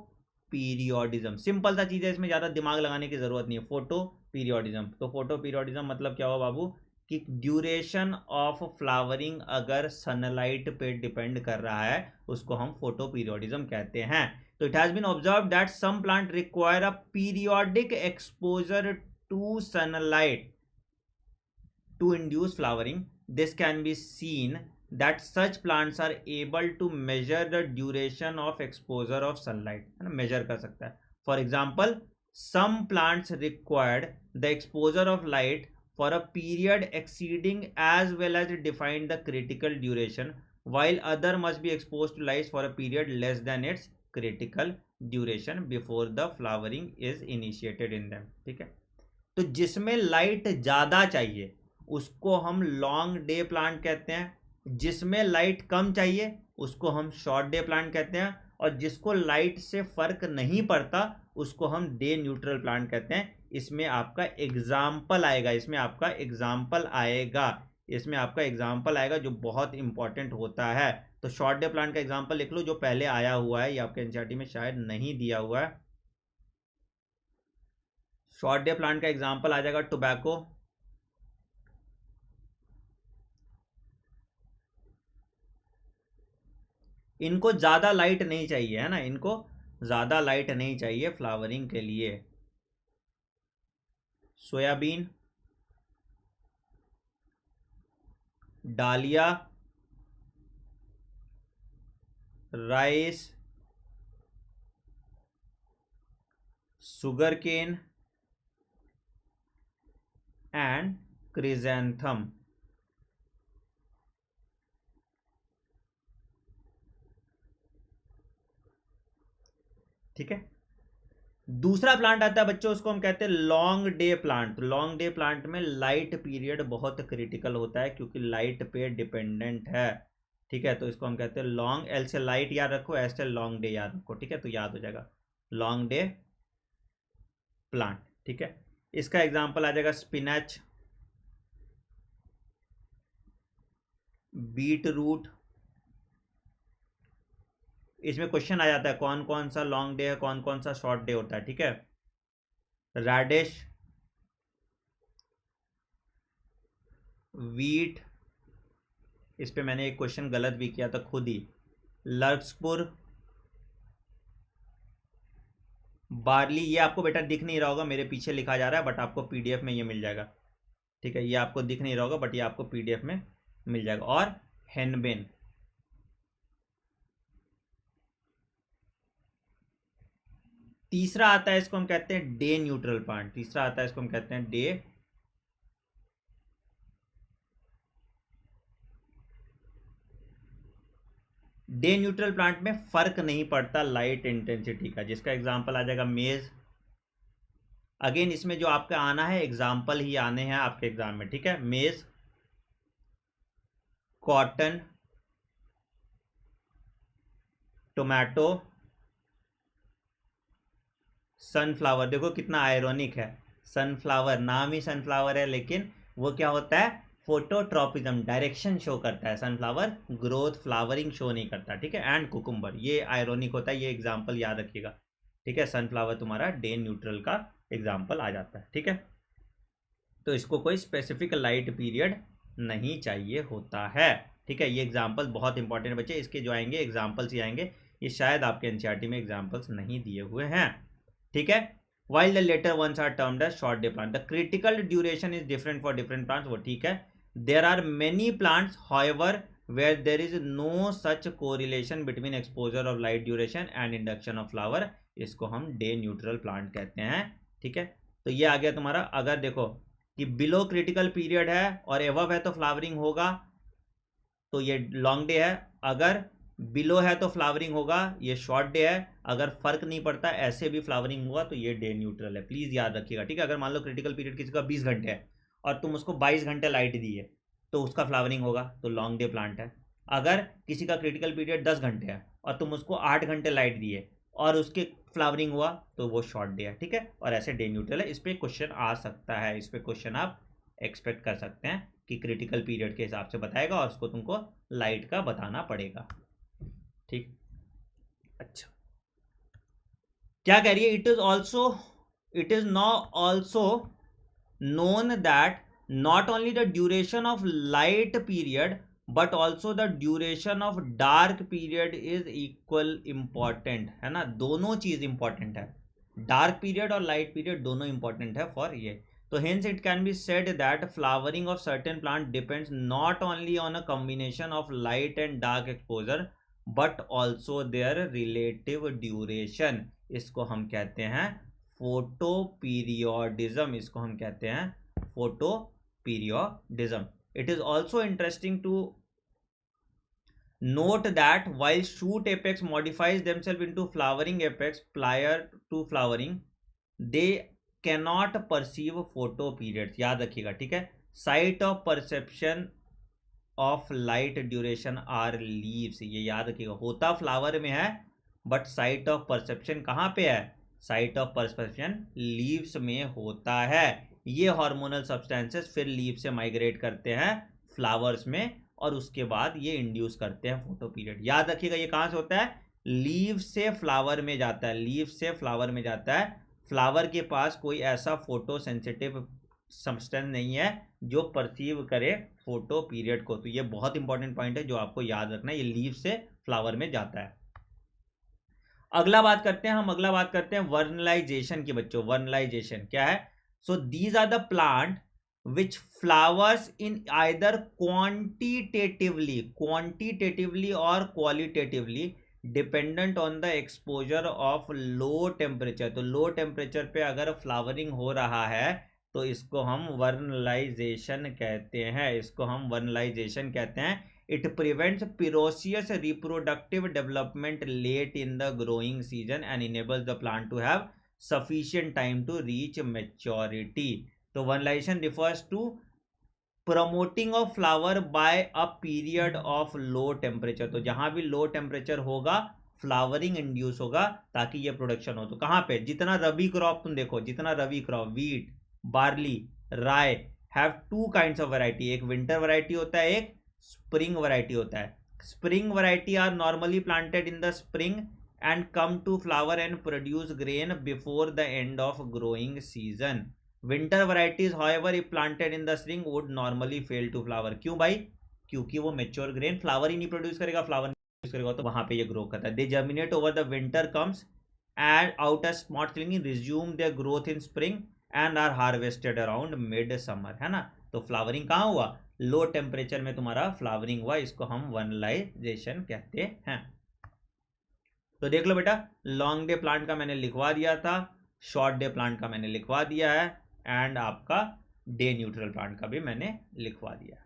[SPEAKER 1] पीरियोडिज्म। सिंपल सा चीज़ है, इसमें ज़्यादा दिमाग लगाने की ज़रूरत नहीं है। फोटो पीरियोडिज्म, तो फोटो पीरियोडिज्म मतलब क्या हुआ बाबू कि ड्यूरेशन ऑफ फ्लावरिंग अगर सनलाइट पे डिपेंड कर रहा है उसको हम फोटो पीरियोडिज्म कहते हैं। तो it has been observed that some plant require a periodic exposure to sunlight to induce flowering. This can be seen that such plants are able to measure the duration of exposure of sunlight, है ना, measure कर सकता है। For example, some plants required the exposure of light for a period exceeding as well as define the critical duration, while other must be exposed to light for a period less than its critical duration before the flowering is initiated in them। ठीक है, तो जिसमें light ज़्यादा चाहिए उसको हम long day plant कहते हैं, जिसमें लाइट कम चाहिए उसको हम शॉर्ट डे प्लांट कहते हैं, और जिसको लाइट से फर्क नहीं पड़ता उसको हम डे न्यूट्रल प्लांट कहते हैं। इसमें आपका एग्जाम्पल आएगा, इसमें आपका एग्जाम्पल आएगा जो बहुत इंपॉर्टेंट होता है। तो शॉर्ट डे प्लांट का एग्जाम्पल लिख लो जो पहले आया हुआ है, ये आपके एनसीईआरटी में शायद नहीं दिया हुआ है। शॉर्ट डे प्लांट का एग्जाम्पल आ जाएगा टोबैको, इनको ज़्यादा लाइट नहीं चाहिए, है ना, इनको ज़्यादा लाइट नहीं चाहिए फ्लावरिंग के लिए। सोयाबीन, डालिया, राइस, सुगर केन एंड क्रिजेंथम। ठीक है, दूसरा प्लांट आता है बच्चों, उसको हम कहते हैं long day plant. Long day plant में लाइट पीरियड बहुत क्रिटिकल होता है क्योंकि लाइट पे डिपेंडेंट है। ठीक है, तो इसको हम कहते हैं लॉन्ग, एल से लाइट याद रखो, एस से लॉन्ग डे याद रखो। ठीक है, तो याद हो जाएगा लॉन्ग डे प्लांट। ठीक है, इसका एग्जांपल आ जाएगा स्पिनच, बीट रूट। इसमें क्वेश्चन आ जाता है कौन कौन सा लॉन्ग डे है, कौन कौन सा शॉर्ट डे होता है। ठीक है, रेडिश, वीट, इस पे मैंने एक क्वेश्चन गलत भी किया था खुद ही, लर्क्सपुर, बार्ली, ये आपको बेटा दिख नहीं रहा होगा, मेरे पीछे लिखा जा रहा है बट आपको पीडीएफ में ये मिल जाएगा। ठीक है, ये आपको दिख नहीं रहा होगा बट ये आपको पीडीएफ में मिल जाएगा। और हेनबेन। तीसरा आता है, इसको हम कहते हैं डे न्यूट्रल प्लांट। तीसरा आता है, इसको हम कहते हैं डे न्यूट्रल प्लांट में फर्क नहीं पड़ता लाइट इंटेंसिटी का, जिसका एग्जांपल आ जाएगा मेज। अगेन इसमें जो आपका आना है एग्जाम्पल ही आने हैं आपके एग्जाम में। ठीक है, मेज, कॉटन, टोमेटो, सनफ्लावर। देखो कितना आयरॉनिक है, सनफ्लावर नाम ही सनफ्लावर है लेकिन वो क्या होता है, फोटोट्रॉपिज्म, डायरेक्शन शो करता है। सनफ्लावर ग्रोथ फ्लावरिंग शो नहीं करता। ठीक है, एंड कुकुम्बर, ये आयरॉनिक होता है, ये एग्जाम्पल याद रखिएगा। ठीक है, सनफ्लावर तुम्हारा डे न्यूट्रल का एग्जाम्पल आ जाता है। ठीक है, तो इसको कोई स्पेसिफिक लाइट पीरियड नहीं चाहिए होता है। ठीक है, ये एग्जाम्पल बहुत इंपॉर्टेंट है बच्चे, इसके जो आएंगे एग्जाम्पल्स ही आएंगे, ये शायद आपके एनसीईआरटी में एग्जाम्पल्स नहीं दिए हुए हैं। ठीक है, while the later ones are termed as short day plant, the critical duration is different for different plants, वो ठीक है। There are many plants however where there is no such correlation between exposure of light duration and induction of flower, इसको हम day neutral plant कहते हैं। ठीक है, तो ये आ गया तुम्हारा। अगर देखो कि बिलो क्रिटिकल पीरियड है और एवब है तो फ्लावरिंग होगा, तो ये लॉन्ग डे है। अगर बिलो है तो फ्लावरिंग होगा, ये शॉर्ट डे है। अगर फर्क नहीं पड़ता ऐसे भी फ्लावरिंग होगा तो ये डे न्यूट्रल है, प्लीज याद रखिएगा। ठीक है, अगर मान लो क्रिटिकल पीरियड किसी का 20 घंटे है और तुम उसको 22 घंटे लाइट दी है तो उसका फ्लावरिंग होगा, तो लॉन्ग डे प्लांट है। अगर किसी का क्रिटिकल पीरियड 10 घंटे है और तुम उसको 8 घंटे लाइट दिए और उसके फ्लावरिंग हुआ तो वो शॉर्ट डे है, ठीक है। और ऐसे डे न्यूट्रल है। इस पर क्वेश्चन आ सकता है, इस पर क्वेश्चन आप एक्सपेक्ट कर सकते हैं कि क्रिटिकल पीरियड के हिसाब से बताएगा और उसको तुमको लाइट का बताना पड़ेगा, ठीक। अच्छा, क्या कह रही है, इट इज नॉ also known that not only the duration of light period but also the duration of dark period is equal important, है ना। दोनों चीज इंपॉर्टेंट है, डार्क पीरियड और लाइट पीरियड दोनों इंपॉर्टेंट है फॉर ये। तो hence it can be said that flowering of certain plant depends not only on a combination of light and dark exposure but also their relative duration। इसको हम कहते हैं photo periodism, इसको हम कहते हैं photoperiodism. It is also interesting to note that while shoot apex modifies themselves into flowering apex prior to flowering they cannot perceive photo periods। याद रखिएगा, ठीक है। Site of perception of light duration are leaves, ये याद रखिएगा। होता flower में है बट साइट ऑफ परसेप्शन कहाँ पे है, साइट ऑफ परसेप्शन लीव्स में होता है। ये हार्मोनल सब्सटेंसेस फिर लीव से माइग्रेट करते हैं फ्लावर्स में और उसके बाद ये इंड्यूस करते हैं फोटो पीरियड। याद रखिएगा, ये कहाँ से होता है, लीव से फ्लावर में जाता है, लीव से फ्लावर में जाता है। फ्लावर के पास कोई ऐसा फोटो सेंसिटिव सब्सटेंस नहीं है जो परसीव करे फोटो पीरियड को। तो ये बहुत इंपॉर्टेंट पॉइंट है जो आपको याद रखना है, ये लीव से फ्लावर में जाता है। अगला बात करते हैं वर्नलाइजेशन की बच्चों। वर्नलाइजेशन क्या है, so these are the plant which flowers in either quantitatively or qualitatively dependent on the exposure of low temperature. तो लो टेम्परेचर पे अगर फ्लावरिंग हो रहा है तो इसको हम वर्नलाइजेशन कहते हैं, It prevents precocious reproductive development late in the growing season and enables the plant to have sufficient time to reach maturity. तो vernalization refers to promoting of flower by a period of low temperature। तो जहां भी low temperature होगा flowering induce होगा ताकि ये production हो। तो कहां पे, जितना रबी क्रॉप तुम देखो, जितना rabi crop wheat, barley, rye have two kinds of variety. एक विंटर वैरायटी होता है, एक स्प्रिंग वैरायटी होता है। Spring variety are normally planted in the spring and come to flower and produce grain before the end of growing season. Winter varieties however if planted in the spring would normally fail to flower. क्यों भाई, क्योंकि वो mature grain flower ही नहीं produce करेगा, flower produce करेगा तो वहां पे ये ग्रो करता है। They germinate over the winter comes and out a small spring, resume their growth in spring and are harvested around mid summer, है ना। तो फ्लावरिंग कहाँ हुआ, लो टेम्परेचर में तुम्हारा फ्लावरिंग हुआ, इसको हम वर्नलाइजेशन कहते हैं। तो देख लो बेटा, लॉन्ग डे प्लांट का मैंने लिखवा दिया था, शॉर्ट डे प्लांट का मैंने लिखवा दिया है एंड आपका डे न्यूट्रल प्लांट का भी मैंने लिखवा दिया है।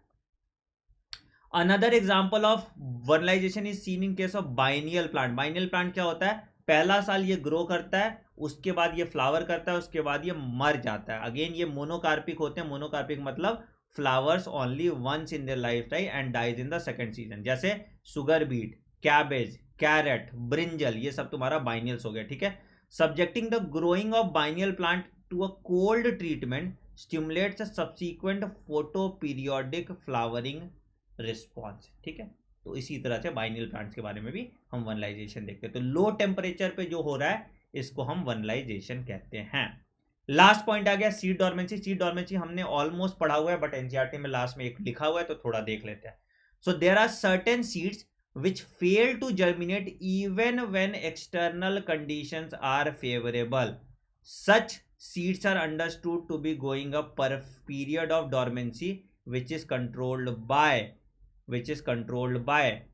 [SPEAKER 1] Another example of vernalization is seen in case of biennial plant. Biennial plant क्या होता है, पहला साल ये ग्रो करता है, उसके बाद ये फ्लावर करता है, उसके बाद ये मर जाता है। अगेन ये मोनोकार्पिक होते हैं। मोनोकार्पिक मतलब flowers only once in their life time and dies in the second season. जैसे sugar beet, cabbage, carrot, brinjal, ये सब तुम्हारा बाइनियल्स हो गया, ठीक है। Subjecting the growing of biennial plant to a cold treatment stimulates subsequent photoperiodic flowering response, ठीक है। तो इसी तरह से बाइनियल प्लांट्स के बारे में भी हम वर्नलाइजेशन देखते हैं। तो लो टेम्परेचर पे जो हो रहा है इसको हम वर्नलाइजेशन कहते हैं। लास्ट पॉइंट आ गया सीड डॉर्मेंसी। सीड डॉर्मेंसी हमने ऑलमोस्ट पढ़ा हुआ है बट एनसीईआरटी में लास्ट में एक लिखा हुआ है तो थोड़ा देख लेते हैं। So there are certain seeds which fail to germinate even when external conditions are favorable. Such seeds are understood to be going up per period of dormancy which is controlled by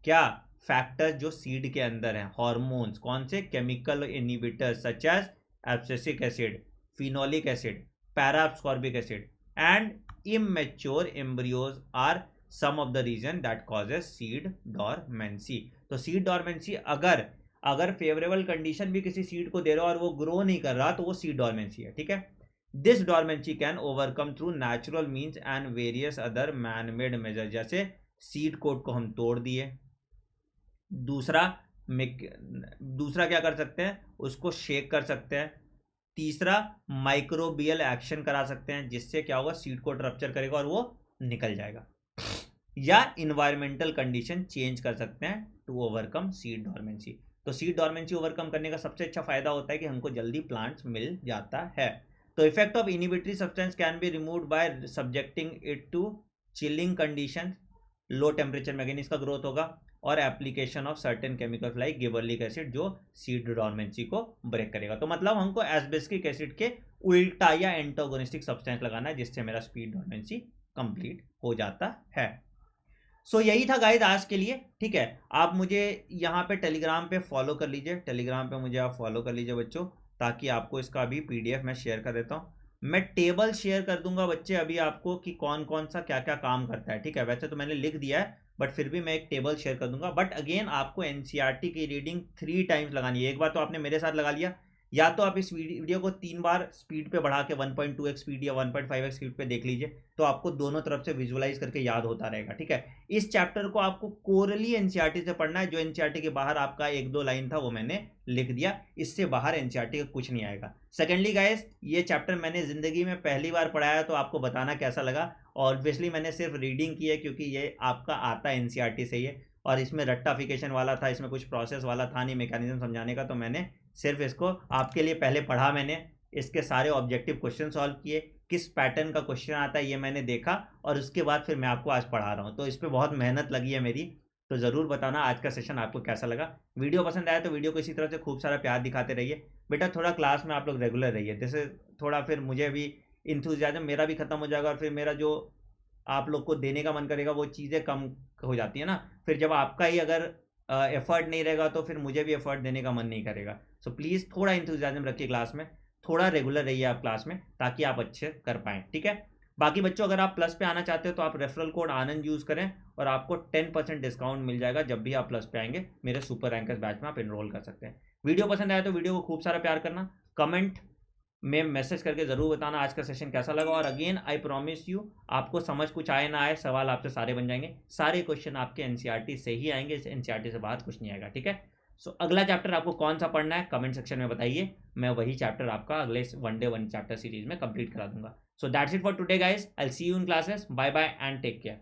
[SPEAKER 1] क्या factors जो seed के अंदर हैं, hormones. कौन से, chemical inhibitors such as abscisic acid, phenolic acid, parascorbic acid and immature embryos are some of the reason that causes seed dormancy। तो seed dormancy अगर favourable condition भी किसी सीड को दे रहा हो और वो ग्रो नहीं कर रहा तो वो सीड डॉर्मेंसी है, ठीक है। This dormancy can overcome through natural means and various other man made measure. जैसे सीड कोड को हम तोड़ दिए। दूसरा दूसरा क्या कर सकते हैं, उसको शेक कर सकते हैं। तीसरा माइक्रोबियल एक्शन करा सकते हैं, जिससे क्या होगा, सीड कोड रप्चर करेगा और वो निकल जाएगा। या इन्वायरमेंटल कंडीशन चेंज कर सकते हैं टू ओवरकम सीड डॉर्मेंसी। तो सीड डॉर्मेंसी ओवरकम करने का सबसे अच्छा फायदा होता है कि हमको जल्दी प्लांट्स मिल जाता है। तो effect of inhibitory substance can be removed by subjecting it to chilling condition, low temperature में अगेन इसका ग्रोथ होगा, और application of certain chemicals like gibberellic acid जो सीड डॉर्मेंसी को ब्रेक करेगा। तो मतलब हमको एस्बेस्टिक एसिड के उल्टा या एंटागोनिस्टिक सब्सटेंस लगाना है, जिससे मेरा स्पीड डॉर्मेंसी कंप्लीट हो जाता है। सो यही था गाइस आज के लिए, ठीक है। आप मुझे यहाँ पे टेलीग्राम पे फॉलो कर लीजिए, टेलीग्राम पे मुझे आप फॉलो कर लीजिए बच्चों, ताकि आपको इसका भी पीडीएफ मैं शेयर कर देता हूँ। मैं टेबल शेयर कर दूंगा बच्चे अभी आपको कि कौन कौन सा क्या क्या काम करता है, ठीक है। वैसे तो मैंने लिख दिया है, बट फिर भी मैं एक टेबल शेयर कर दूंगा। बट अगेन आपको एनसीईआरटी की रीडिंग 3 टाइम्स लगानी है। एक बार तो आपने मेरे साथ लगा लिया, या तो आप इस वीडियो को 3 बार स्पीड पे बढ़ा के 1.2x स्पीड या 1.5x स्पीड पे देख लीजिए, तो आपको दोनों तरफ से विजुअलाइज करके याद होता रहेगा, ठीक है। इस चैप्टर को आपको कोरली एनसीईआरटी से पढ़ना है। जो एनसीईआरटी के बाहर आपका 1-2 लाइन था वो मैंने लिख दिया, इससे बाहर एनसीईआरटी का कुछ नहीं आएगा। सेकेंडली गाइस, ये चैप्टर मैंने जिंदगी में पहली बार पढ़ाया, तो आपको बताना कैसा लगा। ऑब्वियसली मैंने सिर्फ रीडिंग की है, क्योंकि ये आपका आता है एनसीईआरटी से ही, और इसमें रट्टाफिकेशन वाला था, इसमें कुछ प्रोसेस वाला था नहीं मैकेनिज्म समझाने का। तो मैंने सिर्फ इसको आपके लिए पहले पढ़ा, मैंने इसके सारे ऑब्जेक्टिव क्वेश्चन सॉल्व किए, किस पैटर्न का क्वेश्चन आता है ये मैंने देखा, और उसके बाद फिर मैं आपको आज पढ़ा रहा हूँ। तो इस पर बहुत मेहनत लगी है मेरी। तो ज़रूर बताना आज का सेशन आपको कैसा लगा। वीडियो पसंद आया तो वीडियो को इसी तरह से खूब सारा प्यार दिखाते रहिए बेटा। थोड़ा क्लास में आप लोग रेगुलर रहिए, जैसे थोड़ा फिर मुझे भी इंथुजियाज्म मेरा भी ख़त्म हो जाएगा, और फिर मेरा जो आप लोग को देने का मन करेगा वो चीज़ें कम हो जाती है ना। फिर जब आपका ही अगर एफर्ट नहीं रहेगा तो फिर मुझे भी एफर्ट देने का मन नहीं करेगा। सो प्लीज़ थोड़ा इंथुजियाज्म रखिए क्लास में, थोड़ा रेगुलर रहिए आप क्लास में, ताकि आप अच्छे कर पाएँ, ठीक है। बाकी बच्चों, अगर आप प्लस पे आना चाहते हो तो आप रेफरल कोड आनंद यूज़ करें, और आपको 10% डिस्काउंट मिल जाएगा जब भी आप प्लस पे आएंगे। मेरे सुपर रैंकर्स बैच में आप एनरोल कर सकते हैं। वीडियो पसंद आया तो वीडियो को खूब सारा प्यार करना, कमेंट में मैसेज करके ज़रूर बताना आज का सेशन कैसा लगा। और अगेन आई प्रॉमिस यू, आपको समझ कुछ आए ना आए, सवाल आपसे सारे बन जाएंगे, सारे क्वेश्चन आपके एनसीईआरटी से ही आएंगे, एनसीईआरटी से बाहर कुछ नहीं आएगा, ठीक है। सो अगला चैप्टर आपको कौन सा पढ़ना है कमेंट सेक्शन में बताइए, मैं वही चैप्टर आपका अगले 1 डे 1 चैप्टर सीरीज में कंप्लीट करा दूंगा। So that's it for today guys, I will see you in classes, bye bye and take care.